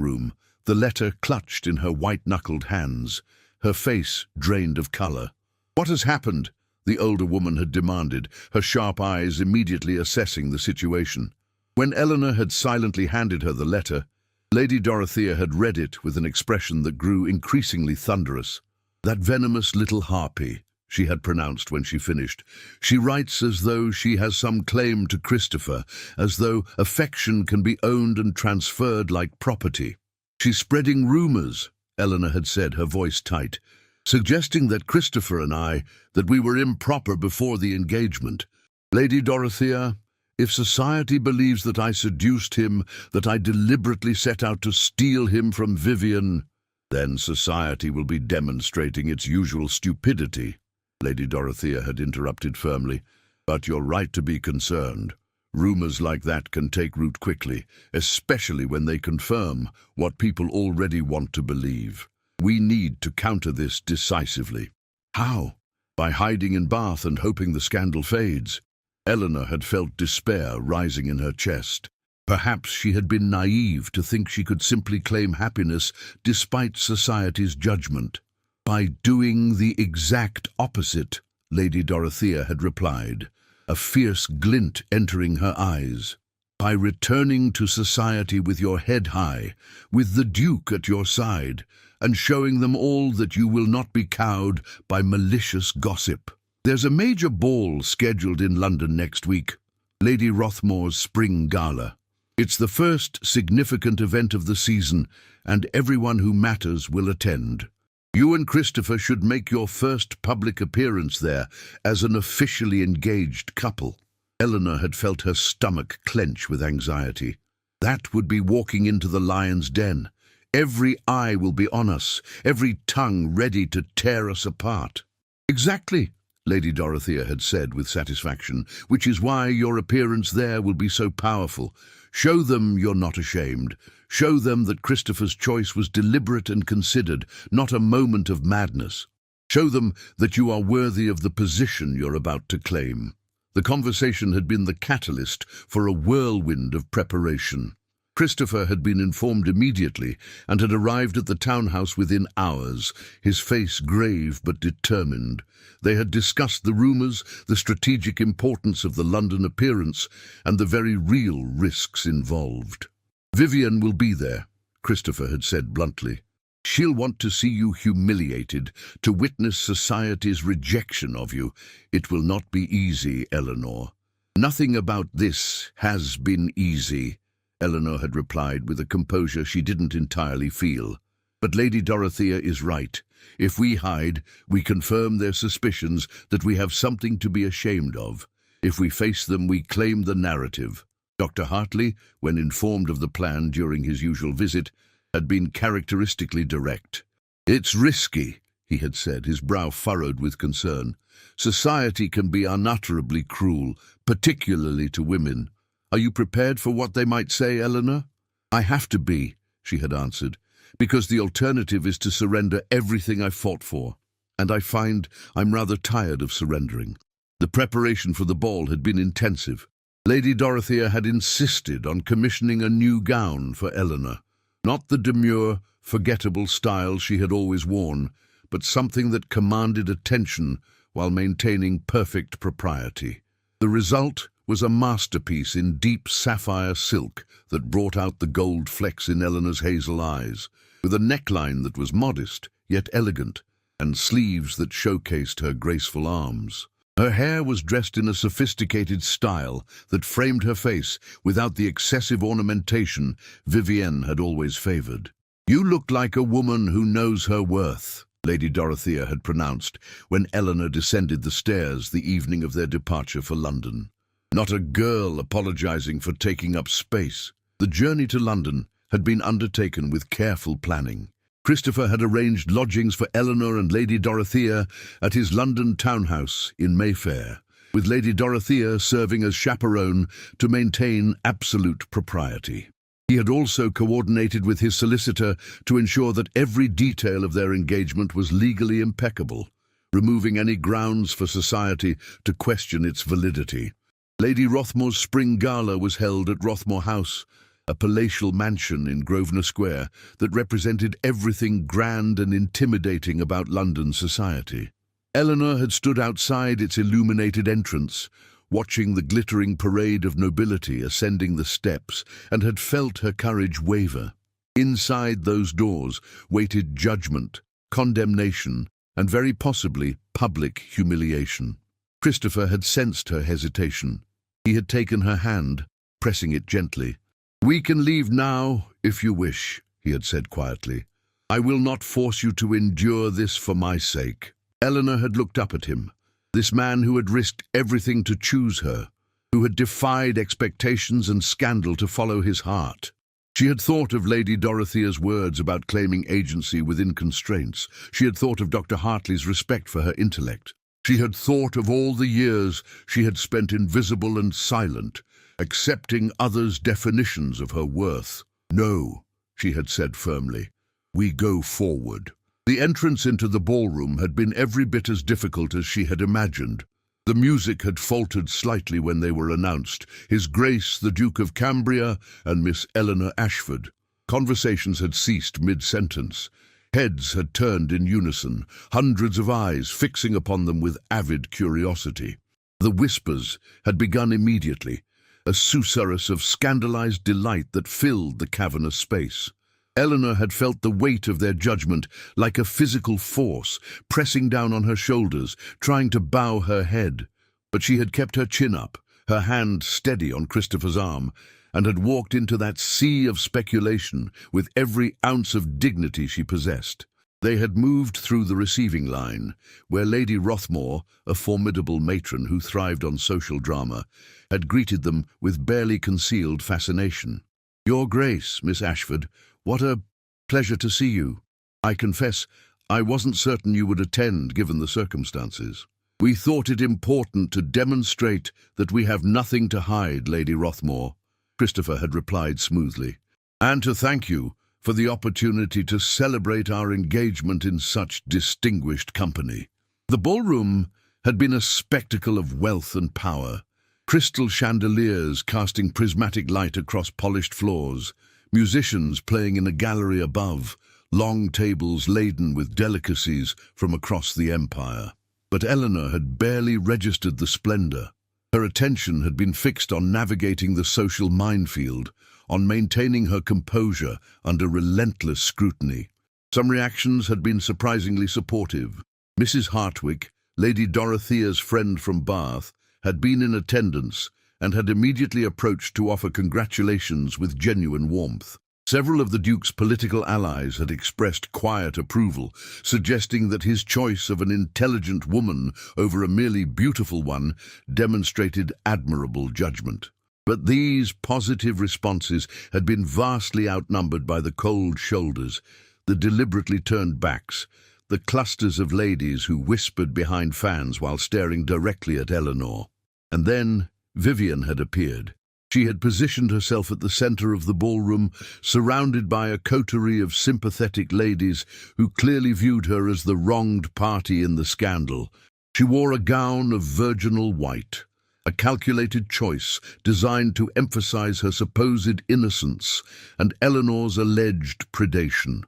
room, the letter clutched in her white-knuckled hands, her face drained of colour. "What has happened?" the older woman had demanded, her sharp eyes immediately assessing the situation. When Eleanor had silently handed her the letter, Lady Dorothea had read it with an expression that grew increasingly thunderous. "That venomous little harpy," she had pronounced when she finished. "She writes as though she has some claim to Christopher, as though affection can be owned and transferred like property. She's spreading rumors," Eleanor had said, her voice tight, "suggesting that Christopher and that we were improper before the engagement. Lady Dorothea, if society believes that I seduced him, that I deliberately set out to steal him from Vivienne, then society will be demonstrating its usual stupidity." Lady Dorothea had interrupted firmly. "But you're right to be concerned. Rumors like that can take root quickly, especially when they confirm what people already want to believe. We need to counter this decisively." "How?" "By hiding in Bath and hoping the scandal fades." Eleanor had felt despair rising in her chest. Perhaps she had been naive to think she could simply claim happiness despite society's judgment. "By doing the exact opposite," Lady Dorothea had replied, a fierce glint entering her eyes. "By returning to society with your head high, with the Duke at your side, and showing them all that you will not be cowed by malicious gossip. There's a major ball scheduled in London next week, Lady Rothmore's Spring Gala. It's the first significant event of the season, and everyone who matters will attend. You and Christopher should make your first public appearance there as an officially engaged couple." Eleanor had felt her stomach clench with anxiety. "That would be walking into the lion's den. Every eye will be on us, every tongue ready to tear us apart." "Exactly," Lady Dorothea had said with satisfaction, "which is why your appearance there will be so powerful. Show them you're not ashamed. Show them that Christopher's choice was deliberate and considered, not a moment of madness. Show them that you are worthy of the position you're about to claim." The conversation had been the catalyst for a whirlwind of preparation. Christopher had been informed immediately and had arrived at the townhouse within hours, his face grave but determined. They had discussed the rumours, the strategic importance of the London appearance, and the very real risks involved. "Vivienne will be there," Christopher had said bluntly. "She'll want to see you humiliated, to witness society's rejection of you. It will not be easy, Eleanor." "Nothing about this has been easy," Eleanor had replied with a composure she didn't entirely feel. "But Lady Dorothea is right. If we hide, we confirm their suspicions that we have something to be ashamed of. If we face them, we claim the narrative." Dr. Hartley, when informed of the plan during his usual visit, had been characteristically direct. "It's risky," he had said, his brow furrowed with concern. "Society can be unutterably cruel, particularly to women. Are you prepared for what they might say, Eleanor?" "I have to be," she had answered, "because the alternative is to surrender everything I fought for, and I find I'm rather tired of surrendering." The preparation for the ball had been intensive. Lady Dorothea had insisted on commissioning a new gown for Eleanor, not the demure, forgettable style she had always worn, but something that commanded attention while maintaining perfect propriety. The result was a masterpiece in deep sapphire silk that brought out the gold flecks in Eleanor's hazel eyes, with a neckline that was modest yet elegant, and sleeves that showcased her graceful arms. Her hair was dressed in a sophisticated style that framed her face without the excessive ornamentation Vivienne had always favored. "You look like a woman who knows her worth," Lady Dorothea had pronounced when Eleanor descended the stairs the evening of their departure for London. Not a girl apologizing for taking up space. The journey to London had been undertaken with careful planning. Christopher had arranged lodgings for Eleanor and Lady Dorothea at his London townhouse in Mayfair, with Lady Dorothea serving as chaperone to maintain absolute propriety. He had also coordinated with his solicitor to ensure that every detail of their engagement was legally impeccable, removing any grounds for society to question its validity. Lady Rothmore's spring gala was held at Rothmore House, a palatial mansion in Grosvenor Square that represented everything grand and intimidating about London society. Eleanor had stood outside its illuminated entrance, watching the glittering parade of nobility ascending the steps, and had felt her courage waver. Inside those doors waited judgment, condemnation, and very possibly public humiliation. Christopher had sensed her hesitation. He had taken her hand, pressing it gently. "We can leave now, if you wish," he had said quietly. "I will not force you to endure this for my sake." Eleanor had looked up at him, this man who had risked everything to choose her, who had defied expectations and scandal to follow his heart. She had thought of Lady Dorothea's words about claiming agency within constraints. She had thought of Dr. Hartley's respect for her intellect. She had thought of all the years she had spent invisible and silent, accepting others' definitions of her worth. "No," she had said firmly, "we go forward." The entrance into the ballroom had been every bit as difficult as she had imagined. The music had faltered slightly when they were announced, His Grace the Duke of Cambria and Miss Eleanor Ashford. Conversations had ceased mid-sentence. Heads had turned in unison, hundreds of eyes fixing upon them with avid curiosity. The whispers had begun immediately, a susurrus of scandalized delight that filled the cavernous space. Eleanor had felt the weight of their judgment like a physical force, pressing down on her shoulders, trying to bow her head. But she had kept her chin up, her hand steady on Christopher's arm, and had walked into that sea of speculation with every ounce of dignity she possessed. They had moved through the receiving line, where Lady Rothmore, a formidable matron who thrived on social drama, had greeted them with barely concealed fascination. "Your Grace, Miss Ashford, what a pleasure to see you. I confess, I wasn't certain you would attend given the circumstances." "We thought it important to demonstrate that we have nothing to hide, Lady Rothmore," Christopher had replied smoothly, "and to thank you for the opportunity to celebrate our engagement in such distinguished company." The ballroom had been a spectacle of wealth and power. Crystal chandeliers casting prismatic light across polished floors, musicians playing in a gallery above, long tables laden with delicacies from across the empire. But Eleanor had barely registered the splendor. Her attention had been fixed on navigating the social minefield, on maintaining her composure under relentless scrutiny. Some reactions had been surprisingly supportive. Mrs. Hartwick, Lady Dorothea's friend from Bath, had been in attendance and had immediately approached to offer congratulations with genuine warmth. Several of the Duke's political allies had expressed quiet approval, suggesting that his choice of an intelligent woman over a merely beautiful one demonstrated admirable judgment. But these positive responses had been vastly outnumbered by the cold shoulders, the deliberately turned backs, the clusters of ladies who whispered behind fans while staring directly at Eleanor. And then Vivienne had appeared. She had positioned herself at the center of the ballroom, surrounded by a coterie of sympathetic ladies who clearly viewed her as the wronged party in the scandal. She wore a gown of virginal white, a calculated choice designed to emphasize her supposed innocence and Eleanor's alleged predation.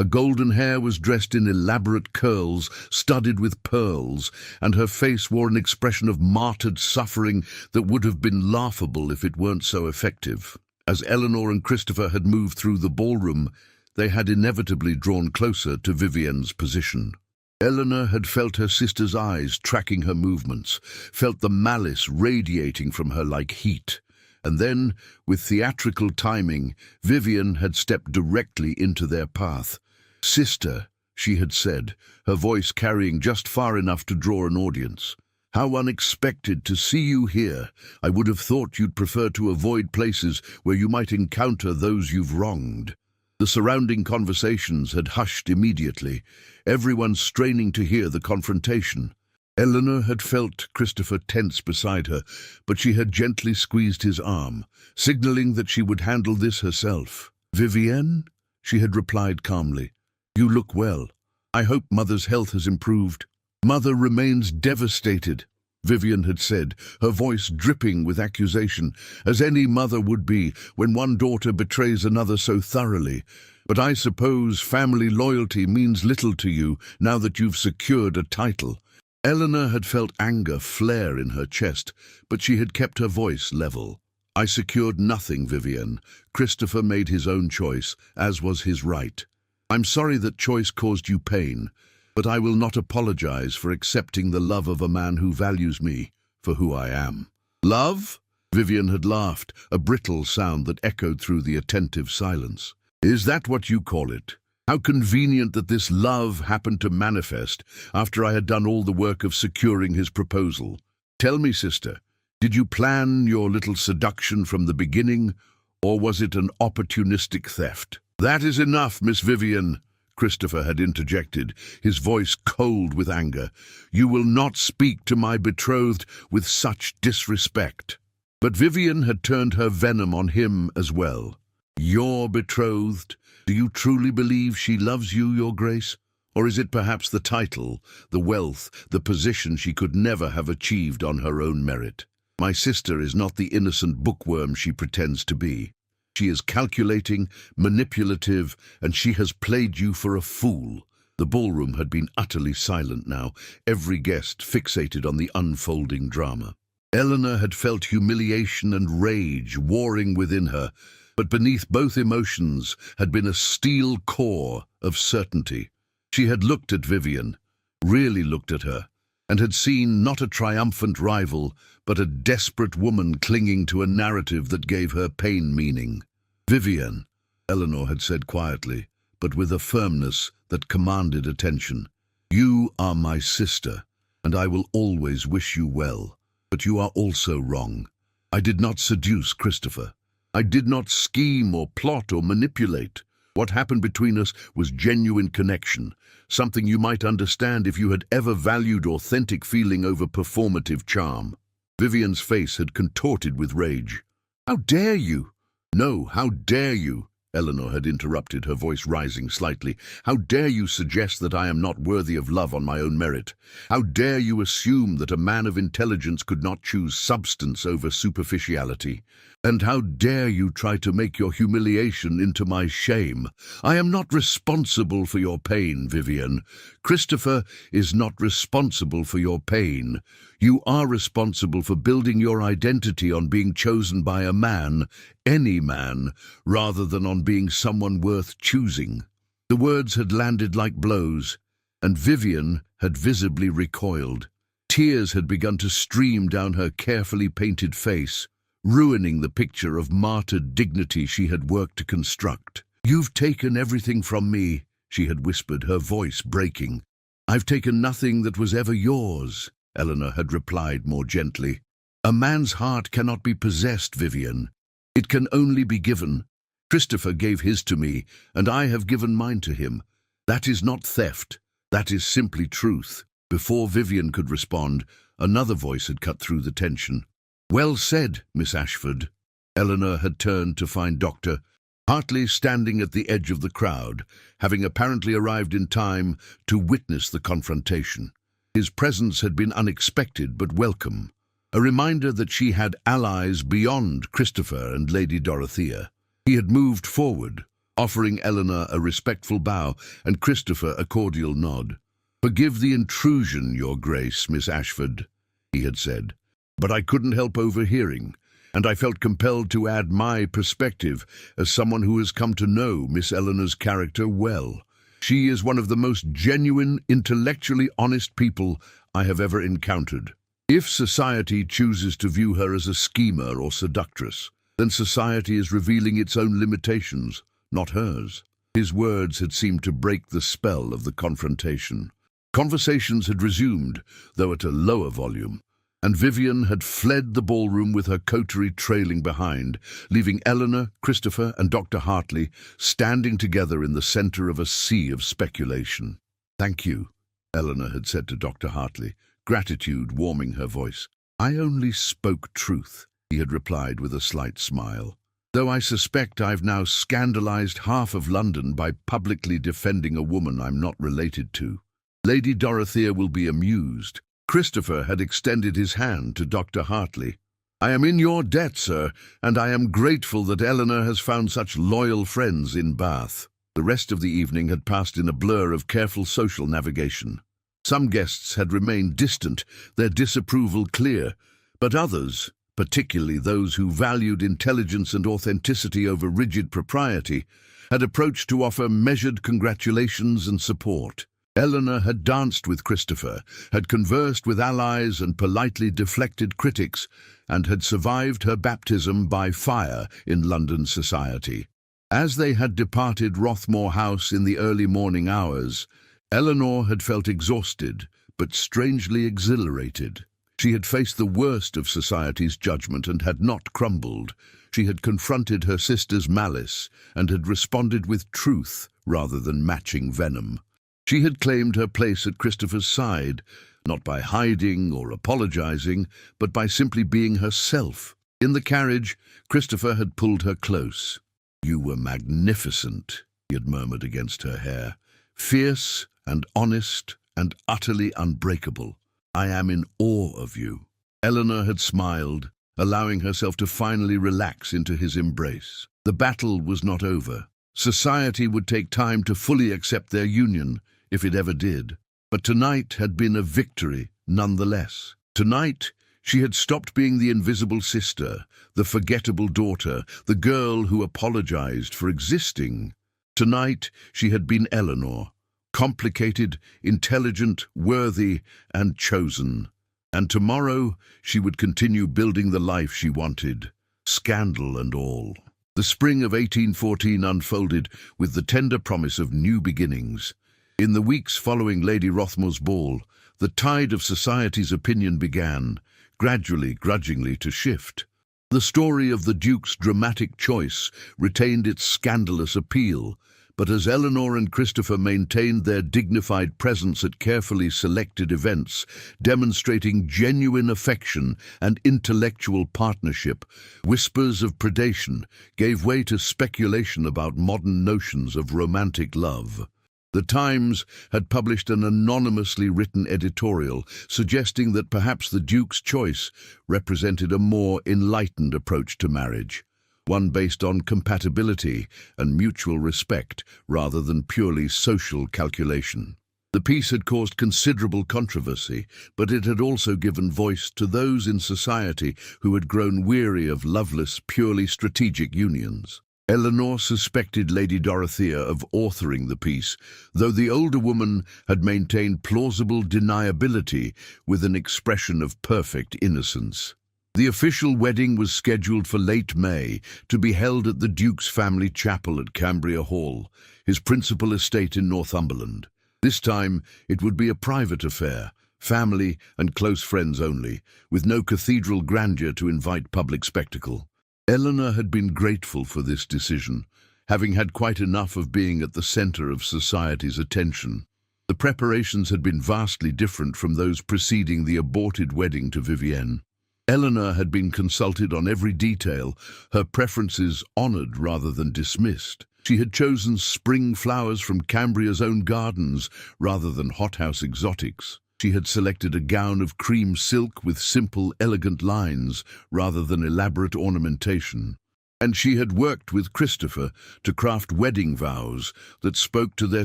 Her golden hair was dressed in elaborate curls, studded with pearls, and her face wore an expression of martyred suffering that would have been laughable if it weren't so effective. As Eleanor and Christopher had moved through the ballroom, they had inevitably drawn closer to Vivienne's position. Eleanor had felt her sister's eyes tracking her movements, felt the malice radiating from her like heat. And then, with theatrical timing, Vivienne had stepped directly into their path. "Sister," she had said, her voice carrying just far enough to draw an audience. "How unexpected to see you here. I would have thought you'd prefer to avoid places where you might encounter those you've wronged." The surrounding conversations had hushed immediately, everyone straining to hear the confrontation. Eleanor had felt Christopher tense beside her, but she had gently squeezed his arm, signaling that she would handle this herself. "Vivienne?" she had replied calmly. "You look well. I hope Mother's health has improved." "Mother remains devastated," Vivienne had said, her voice dripping with accusation, as any mother would be when one daughter betrays another so thoroughly. "But I suppose family loyalty means little to you now that you've secured a title." Eleanor had felt anger flare in her chest, but she had kept her voice level. "I secured nothing, Vivienne. Christopher made his own choice, as was his right. I'm sorry that choice caused you pain, but I will not apologize for accepting the love of a man who values me for who I am." "Love?" Vivienne had laughed, a brittle sound that echoed through the attentive silence. "Is that what you call it? How convenient that this love happened to manifest after I had done all the work of securing his proposal. Tell me, sister, did you plan your little seduction from the beginning, or was it an opportunistic theft?" "That is enough, Miss Vivienne," Christopher had interjected, his voice cold with anger. "You will not speak to my betrothed with such disrespect." But Vivienne had turned her venom on him as well. "Your betrothed? Do you truly believe she loves you, Your Grace? Or is it perhaps the title, the wealth, the position she could never have achieved on her own merit? My sister is not the innocent bookworm she pretends to be. She is calculating, manipulative, and she has played you for a fool." The ballroom had been utterly silent now, every guest fixated on the unfolding drama. Eleanor had felt humiliation and rage warring within her, but beneath both emotions had been a steel core of certainty. She had looked at Vivienne, really looked at her, and had seen not a triumphant rival, but a desperate woman clinging to a narrative that gave her pain meaning. "Vivienne," Eleanor had said quietly, but with a firmness that commanded attention, "you are my sister, and I will always wish you well. But you are also wrong. I did not seduce Christopher. I did not scheme or plot or manipulate. What happened between us was genuine connection, something you might understand if you had ever valued authentic feeling over performative charm." Vivienne's face had contorted with rage. "How dare you?" "No, how dare you?" Eleanor had interrupted, her voice rising slightly. "How dare you suggest that I am not worthy of love on my own merit? How dare you assume that a man of intelligence could not choose substance over superficiality? And how dare you try to make your humiliation into my shame? I am not responsible for your pain, Vivienne. Christopher is not responsible for your pain. You are responsible for building your identity on being chosen by a man, any man, rather than on being someone worth choosing." The words had landed like blows, and Vivienne had visibly recoiled. Tears had begun to stream down her carefully painted face, ruining the picture of martyred dignity she had worked to construct. "You've taken everything from me," she had whispered, her voice breaking. "I've taken nothing that was ever yours," Eleanor had replied more gently. "A man's heart cannot be possessed, Vivienne. It can only be given. Christopher gave his to me, and I have given mine to him. That is not theft. That is simply truth." Before Vivienne could respond, another voice had cut through the tension. "Well said, Miss Ashford." Eleanor had turned to find Dr. Hartley standing at the edge of the crowd, having apparently arrived in time to witness the confrontation. His presence had been unexpected but welcome, a reminder that she had allies beyond Christopher and Lady Dorothea. He had moved forward, offering Eleanor a respectful bow and Christopher a cordial nod. "Forgive the intrusion, Your Grace, Miss Ashford," he had said, "but I couldn't help overhearing, and I felt compelled to add my perspective as someone who has come to know Miss Eleanor's character well. She is one of the most genuine, intellectually honest people I have ever encountered. If society chooses to view her as a schemer or seductress, then society is revealing its own limitations, not hers." His words had seemed to break the spell of the confrontation. Conversations had resumed, though at a lower volume, and Vivian had fled the ballroom with her coterie trailing behind, leaving Eleanor, Christopher, and Dr. Hartley standing together in the center of a sea of speculation. "Thank you," Eleanor had said to Dr. Hartley, gratitude warming her voice. "I only spoke truth," he had replied with a slight smile. "Though I suspect I've now scandalized half of London by publicly defending a woman I'm not related to. Lady Dorothea will be amused." Christopher had extended his hand to Dr. Hartley. "I am in your debt, sir, and I am grateful that Eleanor has found such loyal friends in Bath." The rest of the evening had passed in a blur of careful social navigation. Some guests had remained distant, their disapproval clear, but others, particularly those who valued intelligence and authenticity over rigid propriety, had approached to offer measured congratulations and support. Eleanor had danced with Christopher, had conversed with allies and politely deflected critics, and had survived her baptism by fire in London society. As they had departed Rothmore House in the early morning hours, Eleanor had felt exhausted, but strangely exhilarated. She had faced the worst of society's judgment and had not crumbled. She had confronted her sister's malice and had responded with truth rather than matching venom. She had claimed her place at Christopher's side, not by hiding or apologizing, but by simply being herself. In the carriage, Christopher had pulled her close. "You were magnificent," he had murmured against her hair. "Fierce and honest and utterly unbreakable. I am in awe of you." Eleanor had smiled, allowing herself to finally relax into his embrace. The battle was not over. Society would take time to fully accept their union, if it ever did. But tonight had been a victory nonetheless. Tonight, she had stopped being the invisible sister, the forgettable daughter, the girl who apologized for existing. Tonight, she had been Eleanor, complicated, intelligent, worthy, and chosen. And tomorrow, she would continue building the life she wanted, scandal and all. The spring of 1814 unfolded with the tender promise of new beginnings. In the weeks following Lady Rothmore's ball, the tide of society's opinion began, gradually, grudgingly, to shift. The story of the Duke's dramatic choice retained its scandalous appeal, but as Eleanor and Christopher maintained their dignified presence at carefully selected events, demonstrating genuine affection and intellectual partnership, whispers of predation gave way to speculation about modern notions of romantic love. The Times had published an anonymously written editorial suggesting that perhaps the Duke's choice represented a more enlightened approach to marriage, one based on compatibility and mutual respect rather than purely social calculation. The piece had caused considerable controversy, but it had also given voice to those in society who had grown weary of loveless, purely strategic unions. Eleanor suspected Lady Dorothea of authoring the piece, though the older woman had maintained plausible deniability with an expression of perfect innocence. The official wedding was scheduled for late May to be held at the Duke's family chapel at Cambria Hall, his principal estate in Northumberland. This time it would be a private affair, family and close friends only, with no cathedral grandeur to invite public spectacle. Eleanor had been grateful for this decision, having had quite enough of being at the center of society's attention. The preparations had been vastly different from those preceding the aborted wedding to Vivienne. Eleanor had been consulted on every detail, her preferences honored rather than dismissed. She had chosen spring flowers from Cambria's own gardens rather than hothouse exotics. She had selected a gown of cream silk with simple, elegant lines rather than elaborate ornamentation. And she had worked with Christopher to craft wedding vows that spoke to their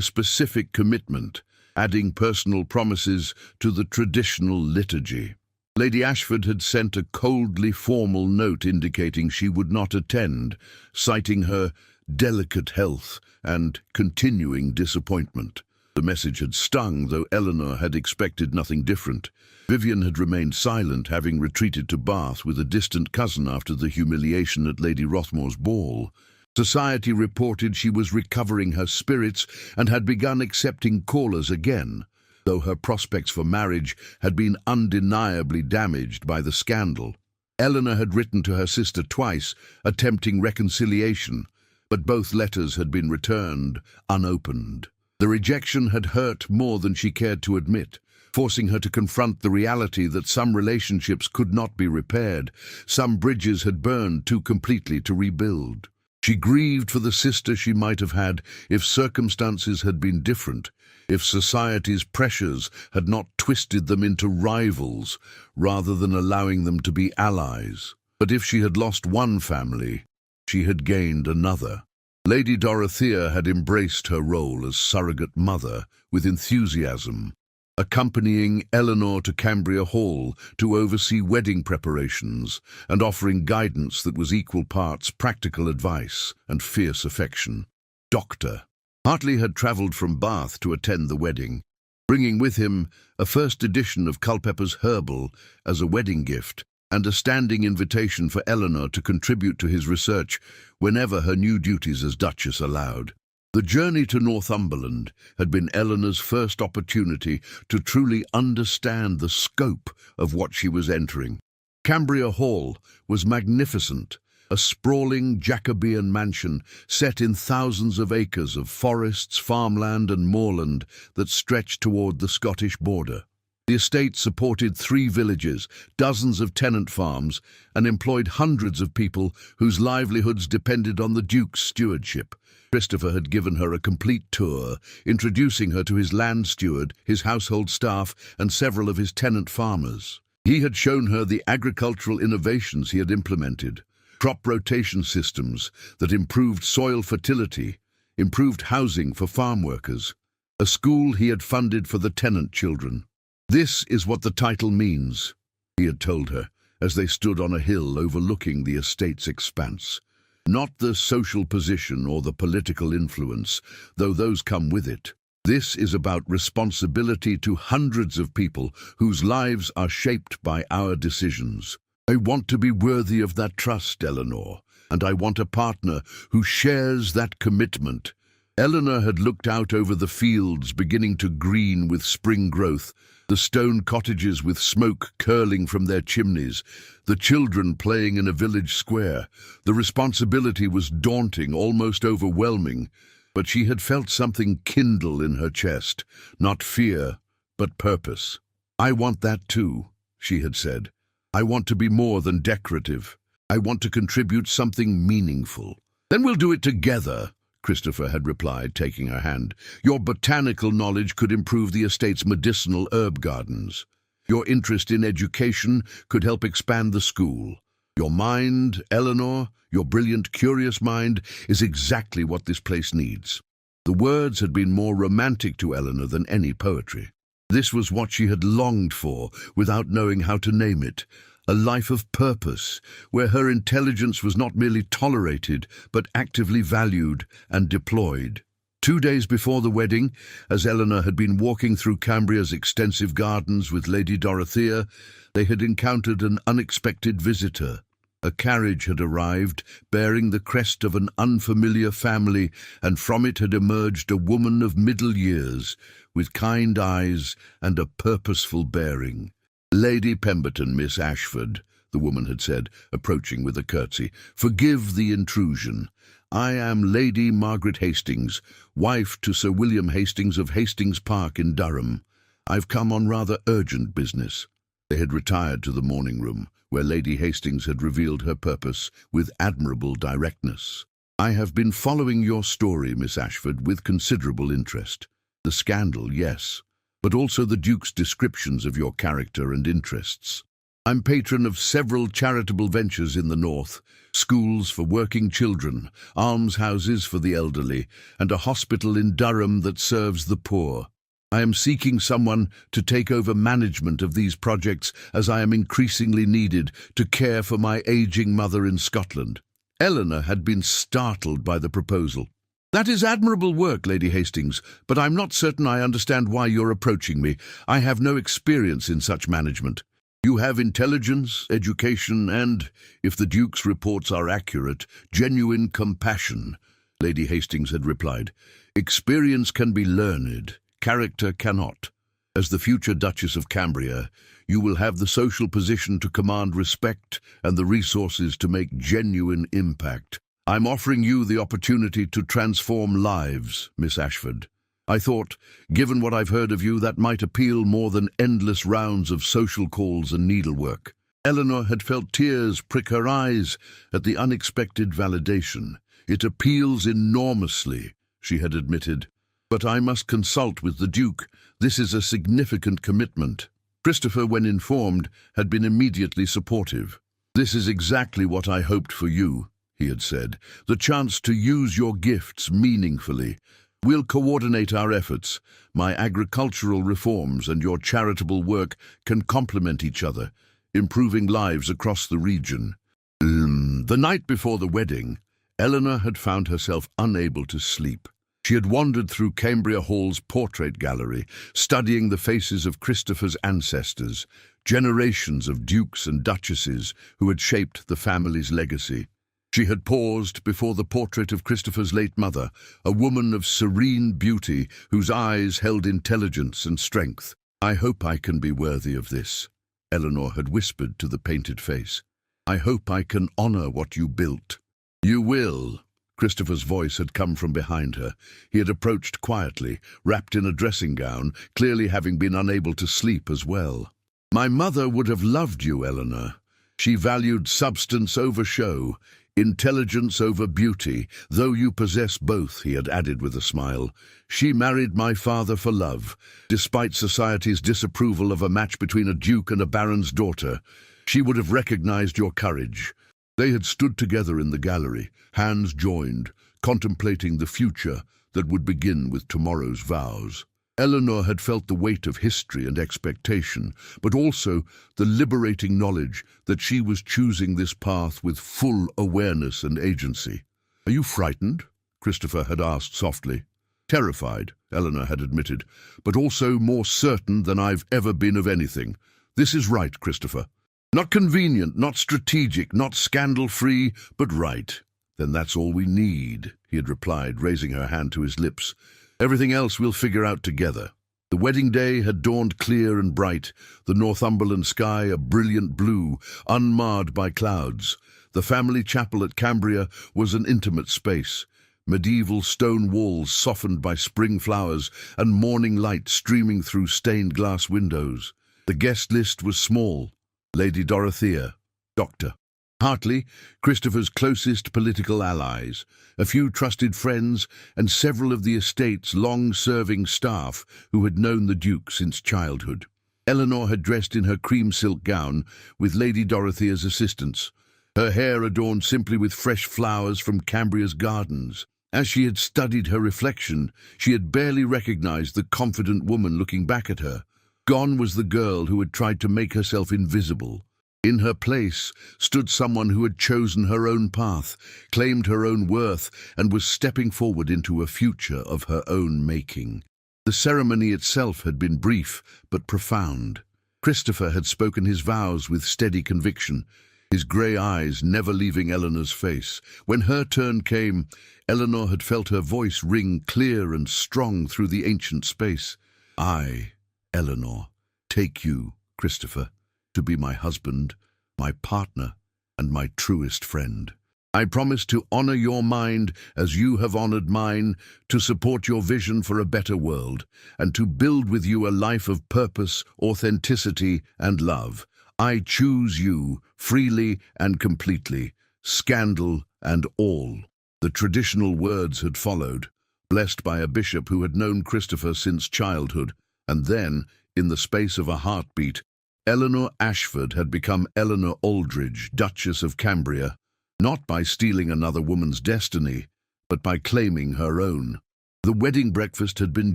specific commitment, adding personal promises to the traditional liturgy. Lady Ashford had sent a coldly formal note indicating she would not attend, citing her delicate health and continuing disappointment. The message had stung, though Eleanor had expected nothing different. Vivian had remained silent, having retreated to Bath with a distant cousin after the humiliation at Lady Rothmore's ball. Society reported she was recovering her spirits and had begun accepting callers again, though her prospects for marriage had been undeniably damaged by the scandal. Eleanor had written to her sister twice, attempting reconciliation, but both letters had been returned unopened. The rejection had hurt more than she cared to admit, forcing her to confront the reality that some relationships could not be repaired, some bridges had burned too completely to rebuild. She grieved for the sister she might have had if circumstances had been different, if society's pressures had not twisted them into rivals rather than allowing them to be allies. But if she had lost one family, she had gained another. Lady Dorothea had embraced her role as surrogate mother with enthusiasm, accompanying Eleanor to Cambria Hall to oversee wedding preparations and offering guidance that was equal parts practical advice and fierce affection. Dr. Hartley had travelled from Bath to attend the wedding, bringing with him a first edition of Culpeper's Herbal as a wedding gift and a standing invitation for Eleanor to contribute to his research whenever her new duties as Duchess allowed. The journey to Northumberland had been Eleanor's first opportunity to truly understand the scope of what she was entering. Cambria Hall was magnificent, a sprawling Jacobean mansion set in thousands of acres of forests, farmland and moorland that stretched toward the Scottish border. The estate supported 3 villages, dozens of tenant farms, and employed hundreds of people whose livelihoods depended on the Duke's stewardship. Christopher had given her a complete tour, introducing her to his land steward, his household staff, and several of his tenant farmers. He had shown her the agricultural innovations he had implemented, crop rotation systems that improved soil fertility, improved housing for farm workers, a school he had funded for the tenant children. "This is what the title means," he had told her, as they stood on a hill overlooking the estate's expanse. "Not the social position or the political influence, though those come with it. This is about responsibility to hundreds of people whose lives are shaped by our decisions. I want to be worthy of that trust, Eleanor, and I want a partner who shares that commitment." Eleanor had looked out over the fields beginning to green with spring growth, the stone cottages with smoke curling from their chimneys, the children playing in a village square. The responsibility was daunting, almost overwhelming, but she had felt something kindle in her chest, not fear, but purpose. "I want that too," she had said. "I want to be more than decorative. I want to contribute something meaningful." "Then we'll do it together," Christopher had replied, taking her hand. "Your botanical knowledge could improve the estate's medicinal herb gardens. Your interest in education could help expand the school. Your mind, Eleanor, your brilliant, curious mind, is exactly what this place needs." The words had been more romantic to Eleanor than any poetry. This was what she had longed for, without knowing how to name it. A life of purpose, where her intelligence was not merely tolerated, but actively valued and deployed. 2 days before the wedding, as Eleanor had been walking through Cambria's extensive gardens with Lady Dorothea, they had encountered an unexpected visitor. A carriage had arrived, bearing the crest of an unfamiliar family, and from it had emerged a woman of middle years, with kind eyes and a purposeful bearing. "Lady Pemberton, Miss Ashford," the woman had said, approaching with a curtsy. "Forgive the intrusion. I am Lady Margaret Hastings, wife to Sir William Hastings of Hastings Park in Durham. I've come on rather urgent business." They had retired to the morning room, where Lady Hastings had revealed her purpose with admirable directness. "I have been following your story, Miss Ashford, with considerable interest. The scandal, yes, but also the Duke's descriptions of your character and interests. I'm patron of several charitable ventures in the north, schools for working children, almshouses for the elderly, and a hospital in Durham that serves the poor. I am seeking someone to take over management of these projects as I am increasingly needed to care for my aging mother in Scotland. Eleanor had been startled by the proposal. That is admirable work, Lady Hastings, but I'm not certain I understand why you're approaching me. I have no experience in such management. You have intelligence, education, and, if the Duke's reports are accurate, genuine compassion, Lady Hastings had replied. Experience can be learned, character cannot. As the future Duchess of Cambria, you will have the social position to command respect and the resources to make genuine impact. I'm offering you the opportunity to transform lives, Miss Ashford. I thought, given what I've heard of you, that might appeal more than endless rounds of social calls and needlework. Eleanor had felt tears prick her eyes at the unexpected validation. It appeals enormously, she had admitted. But I must consult with the Duke. This is a significant commitment. Christopher, when informed, had been immediately supportive. This is exactly what I hoped for you, he had said. The chance to use your gifts meaningfully. We'll coordinate our efforts. My agricultural reforms and your charitable work can complement each other, improving lives across the region. The night before the wedding, Eleanor had found herself unable to sleep. She had wandered through Cambria Hall's portrait gallery, studying the faces of Christopher's ancestors, generations of dukes and duchesses who had shaped the family's legacy. She had paused before the portrait of Christopher's late mother, a woman of serene beauty whose eyes held intelligence and strength. I hope I can be worthy of this, Eleanor had whispered to the painted face. I hope I can honor what you built. You will. Christopher's voice had come from behind her. He had approached quietly, wrapped in a dressing gown, clearly having been unable to sleep as well. My mother would have loved you, Eleanor. She valued substance over show, intelligence over beauty, though you possess both, he had added with a smile. She married my father for love, despite society's disapproval of a match between a duke and a baron's daughter. She would have recognized your courage. They had stood together in the gallery, hands joined, contemplating the future that would begin with tomorrow's vows. Eleanor had felt the weight of history and expectation, but also the liberating knowledge that she was choosing this path with full awareness and agency. Are you frightened? Christopher had asked softly. Terrified, Eleanor had admitted, but also more certain than I've ever been of anything. This is right, Christopher. Not convenient, not strategic, not scandal-free, but right. Then that's all we need, he had replied, raising her hand to his lips. Everything else we'll figure out together. The wedding day had dawned clear and bright, the Northumberland sky a brilliant blue, unmarred by clouds. The family chapel at Cambria was an intimate space, medieval stone walls softened by spring flowers and morning light streaming through stained glass windows. The guest list was small. Lady Dorothea, Dr. Hartley, Christopher's closest political allies, a few trusted friends, and several of the estate's long-serving staff who had known the Duke since childhood. Eleanor had dressed in her cream silk gown with Lady Dorothea's assistance, her hair adorned simply with fresh flowers from Cambria's gardens. As she had studied her reflection, she had barely recognized the confident woman looking back at her. Gone was the girl who had tried to make herself invisible. In her place stood someone who had chosen her own path, claimed her own worth, and was stepping forward into a future of her own making. The ceremony itself had been brief but profound. Christopher had spoken his vows with steady conviction, his grey eyes never leaving Eleanor's face. When her turn came, Eleanor had felt her voice ring clear and strong through the ancient space. I, Eleanor, take you, Christopher, to be my husband, my partner, and my truest friend. I promise to honor your mind as you have honored mine, to support your vision for a better world, and to build with you a life of purpose, authenticity, and love. I choose you, freely and completely, scandal and all. The traditional words had followed, blessed by a bishop who had known Christopher since childhood, and then, in the space of a heartbeat, Eleanor Ashford had become Eleanor Aldridge, Duchess of Cambria, not by stealing another woman's destiny, but by claiming her own. The wedding breakfast had been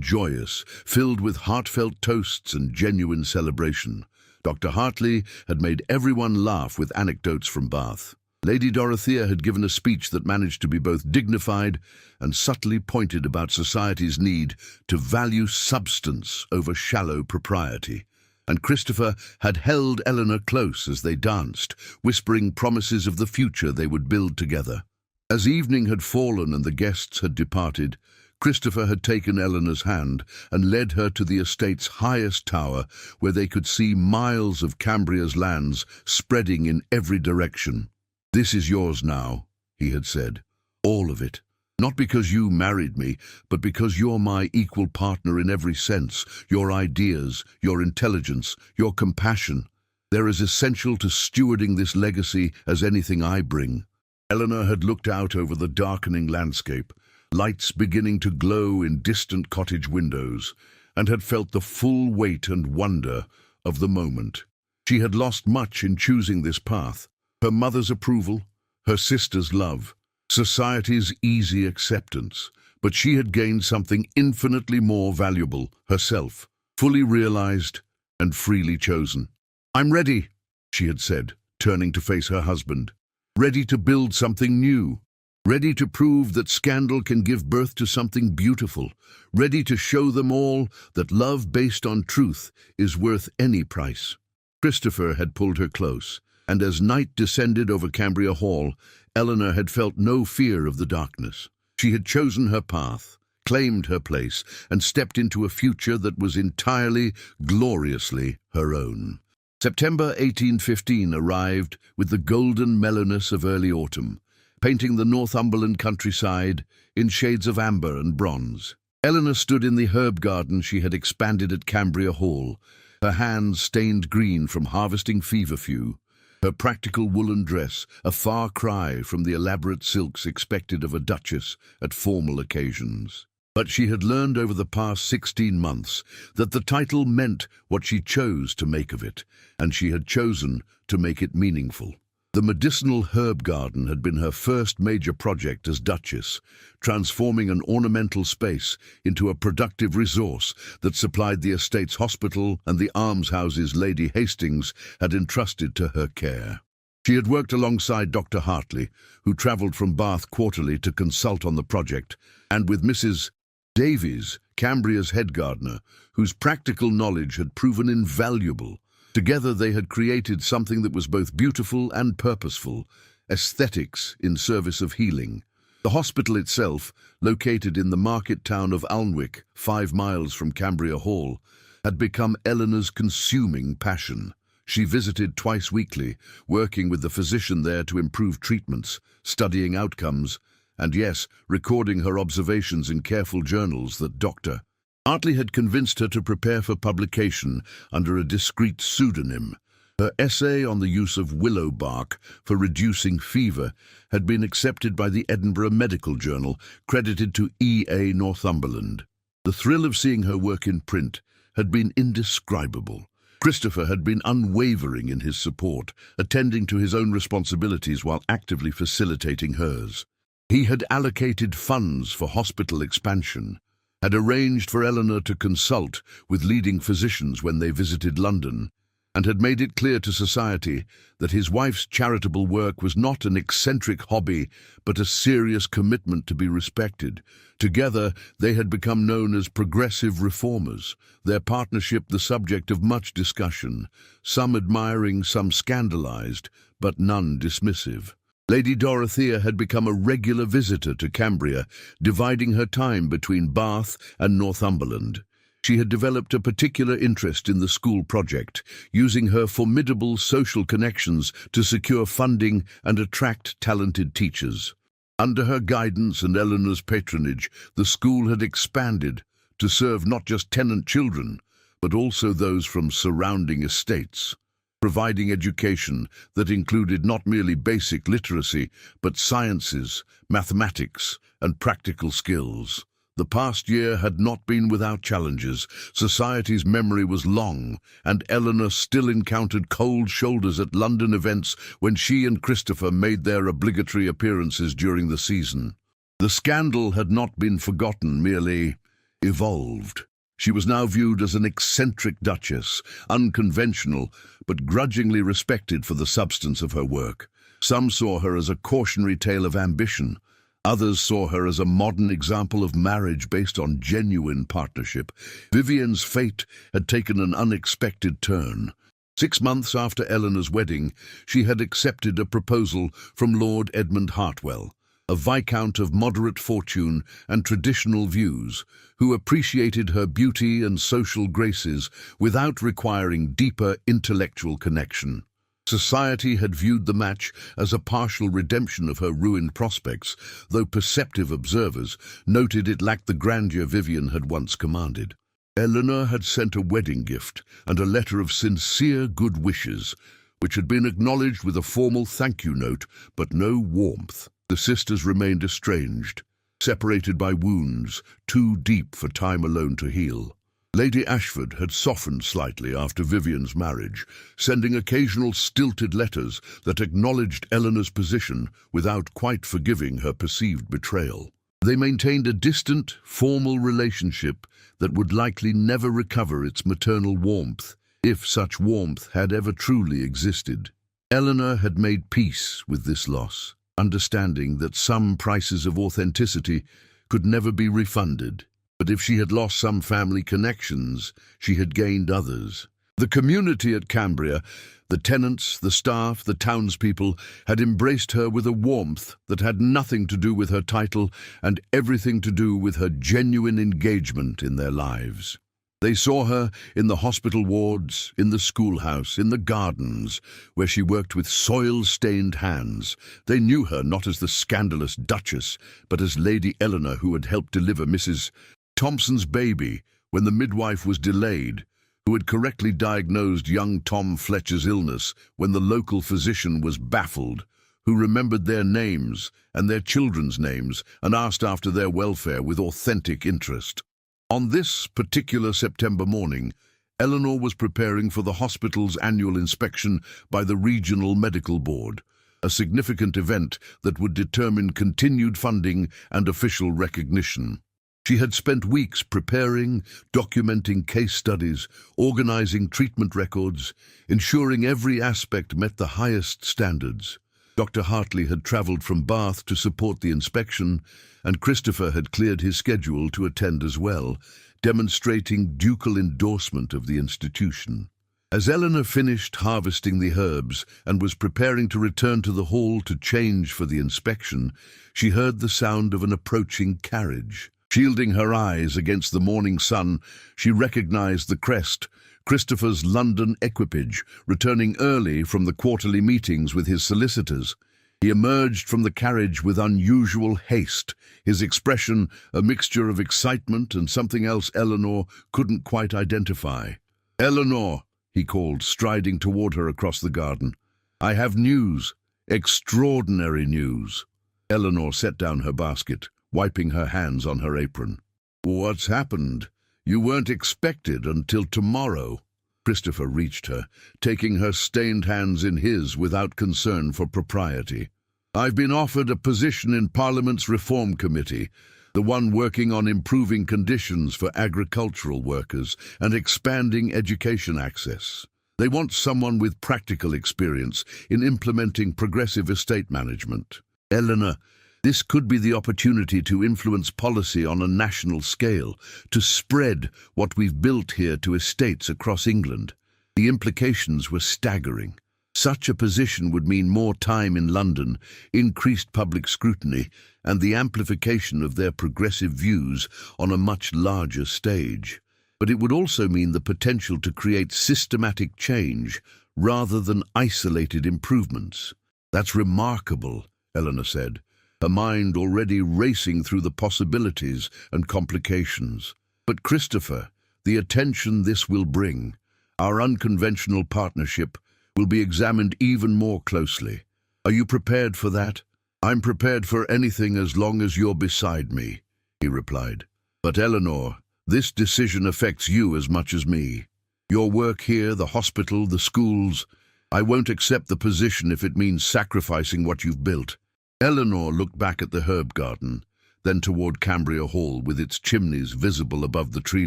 joyous, filled with heartfelt toasts and genuine celebration. Dr. Hartley had made everyone laugh with anecdotes from Bath. Lady Dorothea had given a speech that managed to be both dignified and subtly pointed about society's need to value substance over shallow propriety. And Christopher had held Eleanor close as they danced, whispering promises of the future they would build together. As evening had fallen and the guests had departed, Christopher had taken Eleanor's hand and led her to the estate's highest tower, where they could see miles of Cambria's lands spreading in every direction. "This is yours now," he had said. "All of it. Not because you married me, but because you're my equal partner in every sense. Your ideas, your intelligence, your compassion. They're as essential to stewarding this legacy as anything I bring." Eleanor had looked out over the darkening landscape, lights beginning to glow in distant cottage windows, and had felt the full weight and wonder of the moment. She had lost much in choosing this path: her mother's approval, her sister's love, society's easy acceptance. But she had gained something infinitely more valuable: herself, fully realized and freely chosen. "I'm ready," she had said, turning to face her husband. "Ready to build something new. Ready to prove that scandal can give birth to something beautiful. Ready to show them all that love based on truth is worth any price." Christopher had pulled her close, and as night descended over Cambria Hall, Eleanor had felt no fear of the darkness. She had chosen her path, claimed her place, and stepped into a future that was entirely, gloriously her own. September 1815 arrived with the golden mellowness of early autumn, painting the Northumberland countryside in shades of amber and bronze. Eleanor stood in the herb garden she had expanded at Cambria Hall, her hands stained green from harvesting feverfew, her practical woolen dress a far cry from the elaborate silks expected of a duchess at formal occasions. But she had learned over the past 16 months that the title meant what she chose to make of it, and she had chosen to make it meaningful. The medicinal herb garden had been her first major project as Duchess, transforming an ornamental space into a productive resource that supplied the estate's hospital and the almshouses Lady Hastings had entrusted to her care. She had worked alongside Dr. Hartley, who travelled from Bath quarterly to consult on the project, and with Mrs. Davies, Cambria's head gardener, whose practical knowledge had proven invaluable. Together they had created something that was both beautiful and purposeful, aesthetics in service of healing. The hospital itself, located in the market town of Alnwick, 5 miles from Cambria Hall, had become Eleanor's consuming passion. She visited twice weekly, working with the physician there to improve treatments, studying outcomes, and yes, recording her observations in careful journals that Dr. Hartley had convinced her to prepare for publication under a discreet pseudonym. Her essay on the use of willow bark for reducing fever had been accepted by the Edinburgh Medical Journal, credited to E.A. Northumberland. The thrill of seeing her work in print had been indescribable. Christopher had been unwavering in his support, attending to his own responsibilities while actively facilitating hers. He had allocated funds for hospital expansion, had arranged for Eleanor to consult with leading physicians when they visited London, and had made it clear to society that his wife's charitable work was not an eccentric hobby, but a serious commitment to be respected. Together, they had become known as progressive reformers, their partnership the subject of much discussion, some admiring, some scandalized, but none dismissive. Lady Dorothea had become a regular visitor to Cambria, dividing her time between Bath and Northumberland. She had developed a particular interest in the school project, using her formidable social connections to secure funding and attract talented teachers. Under her guidance and Eleanor's patronage, the school had expanded to serve not just tenant children, but also those from surrounding estates, providing education that included not merely basic literacy, but sciences, mathematics, and practical skills. The past year had not been without challenges. Society's memory was long, and Eleanor still encountered cold shoulders at London events when she and Christopher made their obligatory appearances during the season. The scandal had not been forgotten, merely evolved. She was now viewed as an eccentric duchess, unconventional, but grudgingly respected for the substance of her work. Some saw her as a cautionary tale of ambition. Others saw her as a modern example of marriage based on genuine partnership. Vivian's fate had taken an unexpected turn. 6 months after Eleanor's wedding, she had accepted a proposal from Lord Edmund Hartwell, a viscount of moderate fortune and traditional views, who appreciated her beauty and social graces without requiring deeper intellectual connection. Society had viewed the match as a partial redemption of her ruined prospects, though perceptive observers noted it lacked the grandeur Vivian had once commanded. Eleanor had sent a wedding gift and a letter of sincere good wishes, which had been acknowledged with a formal thank you note, but no warmth. The sisters remained estranged, separated by wounds too deep for time alone to heal. Lady Ashford had softened slightly after Vivian's marriage, sending occasional stilted letters that acknowledged Eleanor's position without quite forgiving her perceived betrayal. They maintained a distant, formal relationship that would likely never recover its maternal warmth, if such warmth had ever truly existed. Eleanor had made peace with this loss, understanding that some prices of authenticity could never be refunded. But if she had lost some family connections, she had gained others. The community at Cambria, the tenants, the staff, the townspeople, had embraced her with a warmth that had nothing to do with her title and everything to do with her genuine engagement in their lives. They saw her in the hospital wards, in the schoolhouse, in the gardens, where she worked with soil-stained hands. They knew her not as the scandalous Duchess, but as Lady Eleanor, who had helped deliver Mrs. Thompson's baby when the midwife was delayed, who had correctly diagnosed young Tom Fletcher's illness when the local physician was baffled, who remembered their names and their children's names and asked after their welfare with authentic interest. On this particular September morning, Eleanor was preparing for the hospital's annual inspection by the Regional Medical Board, a significant event that would determine continued funding and official recognition. She had spent weeks preparing, documenting case studies, organizing treatment records, ensuring every aspect met the highest standards. Dr. Hartley had travelled from Bath to support the inspection, and Christopher had cleared his schedule to attend as well, demonstrating ducal endorsement of the institution. As Eleanor finished harvesting the herbs and was preparing to return to the hall to change for the inspection, she heard the sound of an approaching carriage. Shielding her eyes against the morning sun, she recognized the crest, Christopher's London equipage, returning early from the quarterly meetings with his solicitors. He emerged from the carriage with unusual haste, his expression a mixture of excitement and something else Eleanor couldn't quite identify. "Eleanor," he called, striding toward her across the garden. "I have news, extraordinary news." Eleanor set down her basket, wiping her hands on her apron. "What's happened? You weren't expected until tomorrow." Christopher reached her, taking her stained hands in his without concern for propriety. "I've been offered a position in Parliament's Reform Committee, the one working on improving conditions for agricultural workers and expanding education access. They want someone with practical experience in implementing progressive estate management. Eleanor, this could be the opportunity to influence policy on a national scale, to spread what we've built here to estates across England." The implications were staggering. Such a position would mean more time in London, increased public scrutiny, and the amplification of their progressive views on a much larger stage. But it would also mean the potential to create systematic change rather than isolated improvements. "That's remarkable," Eleanor said, her mind already racing through the possibilities and complications. "But Christopher, the attention this will bring, our unconventional partnership, will be examined even more closely. Are you prepared for that?" "I'm prepared for anything as long as you're beside me," he replied. But Eleanor, this decision affects you as much as me. Your work here, the hospital, the schools. I won't accept the position if it means sacrificing what you've built." Eleanor looked back at the herb garden, then toward Cambria Hall with its chimneys visible above the tree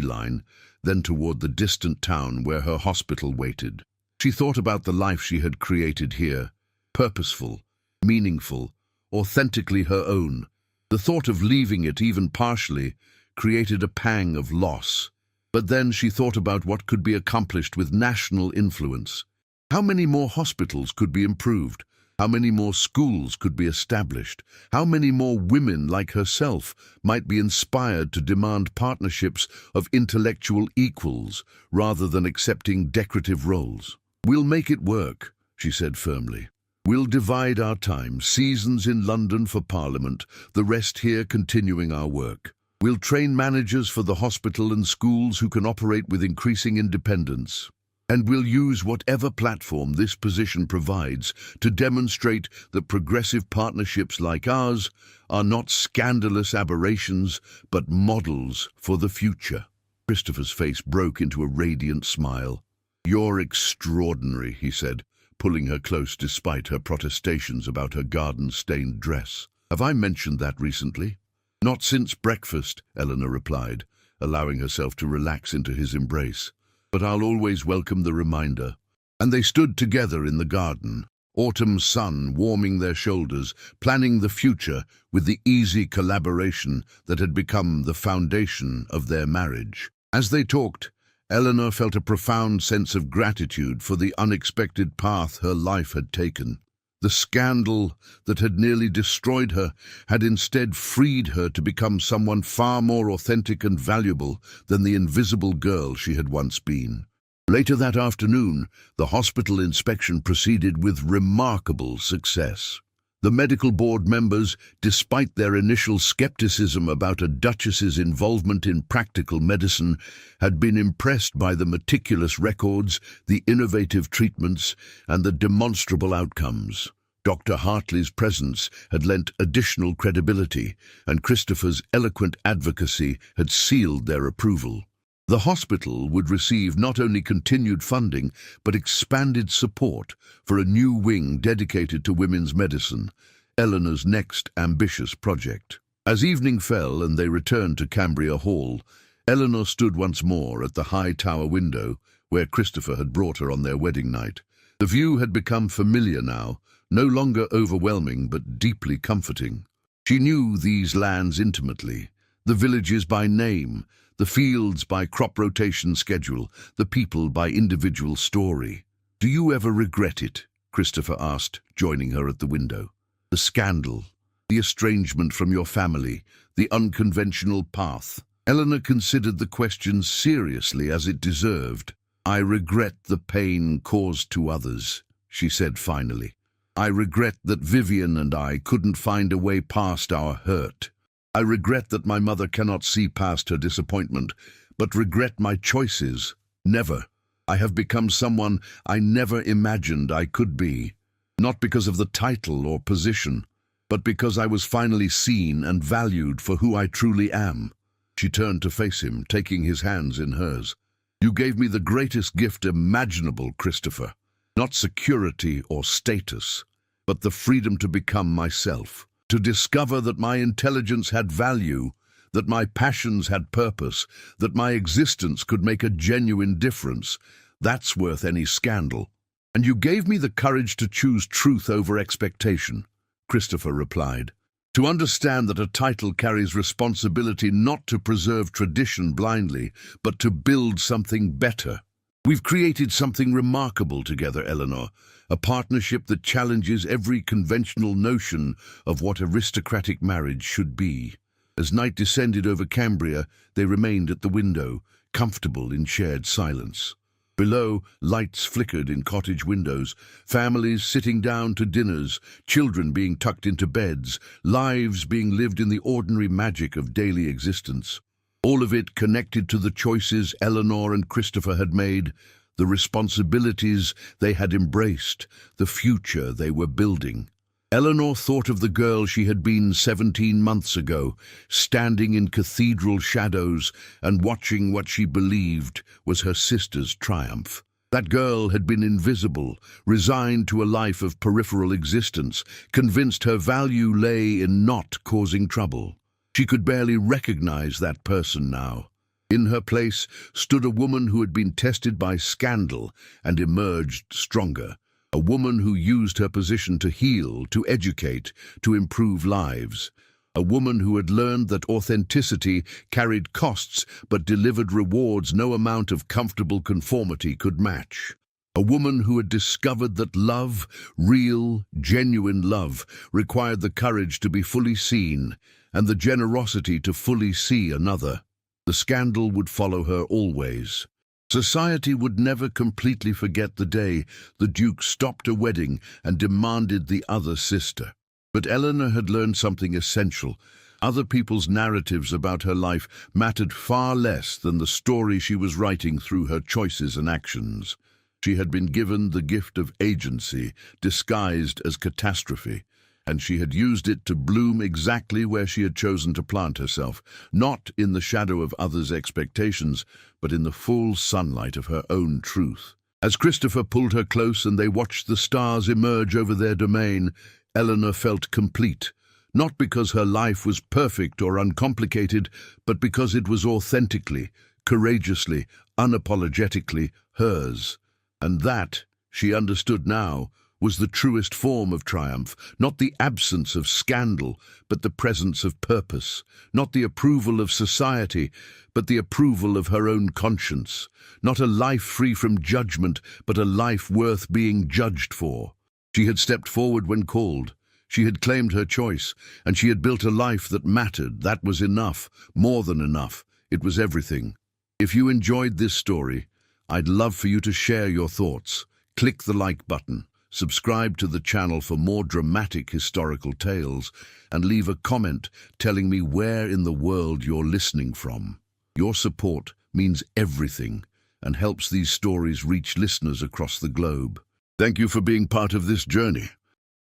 line, then toward the distant town where her hospital waited. She thought about the life she had created here, purposeful, meaningful, authentically her own. The thought of leaving it, even partially, created a pang of loss. But then she thought about what could be accomplished with national influence. How many more hospitals could be improved? How many more schools could be established? How many more women like herself might be inspired to demand partnerships of intellectual equals rather than accepting decorative roles? "We'll make it work," she said firmly. "We'll divide our time, seasons in London for Parliament, the rest here continuing our work. We'll train managers for the hospital and schools who can operate with increasing independence. And we'll use whatever platform this position provides to demonstrate that progressive partnerships like ours are not scandalous aberrations, but models for the future." Christopher's face broke into a radiant smile. "You're extraordinary," he said, pulling her close despite her protestations about her garden-stained dress. "Have I mentioned that recently?" "Not since breakfast," Eleanor replied, allowing herself to relax into his embrace. "But I'll always welcome the reminder." And they stood together in the garden, autumn sun warming their shoulders, planning the future with the easy collaboration that had become the foundation of their marriage. As they talked, Eleanor felt a profound sense of gratitude for the unexpected path her life had taken. The scandal that had nearly destroyed her had instead freed her to become someone far more authentic and valuable than the invisible girl she had once been. Later that afternoon, the hospital inspection proceeded with remarkable success. The medical board members, despite their initial skepticism about a duchess's involvement in practical medicine, had been impressed by the meticulous records, the innovative treatments, and the demonstrable outcomes. Dr. Hartley's presence had lent additional credibility, and Christopher's eloquent advocacy had sealed their approval. The hospital would receive not only continued funding, but expanded support for a new wing dedicated to women's medicine, Eleanor's next ambitious project. As evening fell and they returned to Cambria Hall, Eleanor stood once more at the high tower window where Christopher had brought her on their wedding night. The view had become familiar now, no longer overwhelming but deeply comforting. She knew these lands intimately, the villages by name, the fields by crop rotation schedule, the people by individual story. "Do you ever regret it?" Christopher asked, joining her at the window. "The scandal, the estrangement from your family, the unconventional path." Eleanor considered the question seriously as it deserved. "I regret the pain caused to others," she said finally. "I regret that Vivian and I couldn't find a way past our hurt. I regret that my mother cannot see past her disappointment, but regret my choices. Never. I have become someone I never imagined I could be, not because of the title or position, but because I was finally seen and valued for who I truly am." She turned to face him, taking his hands in hers. "You gave me the greatest gift imaginable, Christopher. Not security or status, but the freedom to become myself. To discover that my intelligence had value, that my passions had purpose, that my existence could make a genuine difference. That's worth any scandal. And you gave me the courage to choose truth over expectation," Christopher replied. "To understand that a title carries responsibility not to preserve tradition blindly, but to build something better. We've created something remarkable together, Eleanor, a partnership that challenges every conventional notion of what aristocratic marriage should be." As night descended over Cambria, they remained at the window, comfortable in shared silence. Below, lights flickered in cottage windows, families sitting down to dinners, children being tucked into beds, lives being lived in the ordinary magic of daily existence. All of it connected to the choices Eleanor and Christopher had made, the responsibilities they had embraced, the future they were building. Eleanor thought of the girl she had been 17 months ago, standing in cathedral shadows and watching what she believed was her sister's triumph. That girl had been invisible, resigned to a life of peripheral existence, convinced her value lay in not causing trouble. She could barely recognize that person now. In her place stood a woman who had been tested by scandal and emerged stronger. A woman who used her position to heal, to educate, to improve lives. A woman who had learned that authenticity carried costs but delivered rewards no amount of comfortable conformity could match. A woman who had discovered that love, real, genuine love, required the courage to be fully seen and the generosity to fully see another. The scandal would follow her always. Society would never completely forget the day the Duke stopped a wedding and demanded the other sister. But Eleanor had learned something essential. Other people's narratives about her life mattered far less than the story she was writing through her choices and actions. She had been given the gift of agency, disguised as catastrophe, and she had used it to bloom exactly where she had chosen to plant herself, not in the shadow of others' expectations, but in the full sunlight of her own truth. As Christopher pulled her close and they watched the stars emerge over their domain, Eleanor felt complete, not because her life was perfect or uncomplicated, but because it was authentically, courageously, unapologetically hers. And that, she understood now, was the truest form of triumph, not the absence of scandal, but the presence of purpose, not the approval of society, but the approval of her own conscience, not a life free from judgment, but a life worth being judged for. She had stepped forward when called. She had claimed her choice, and she had built a life that mattered. That was enough, more than enough. It was everything. If you enjoyed this story, I'd love for you to share your thoughts. Click the like button. Subscribe to the channel for more dramatic historical tales, and leave a comment telling me where in the world you're listening from. Your support means everything and helps these stories reach listeners across the globe. Thank you for being part of this journey.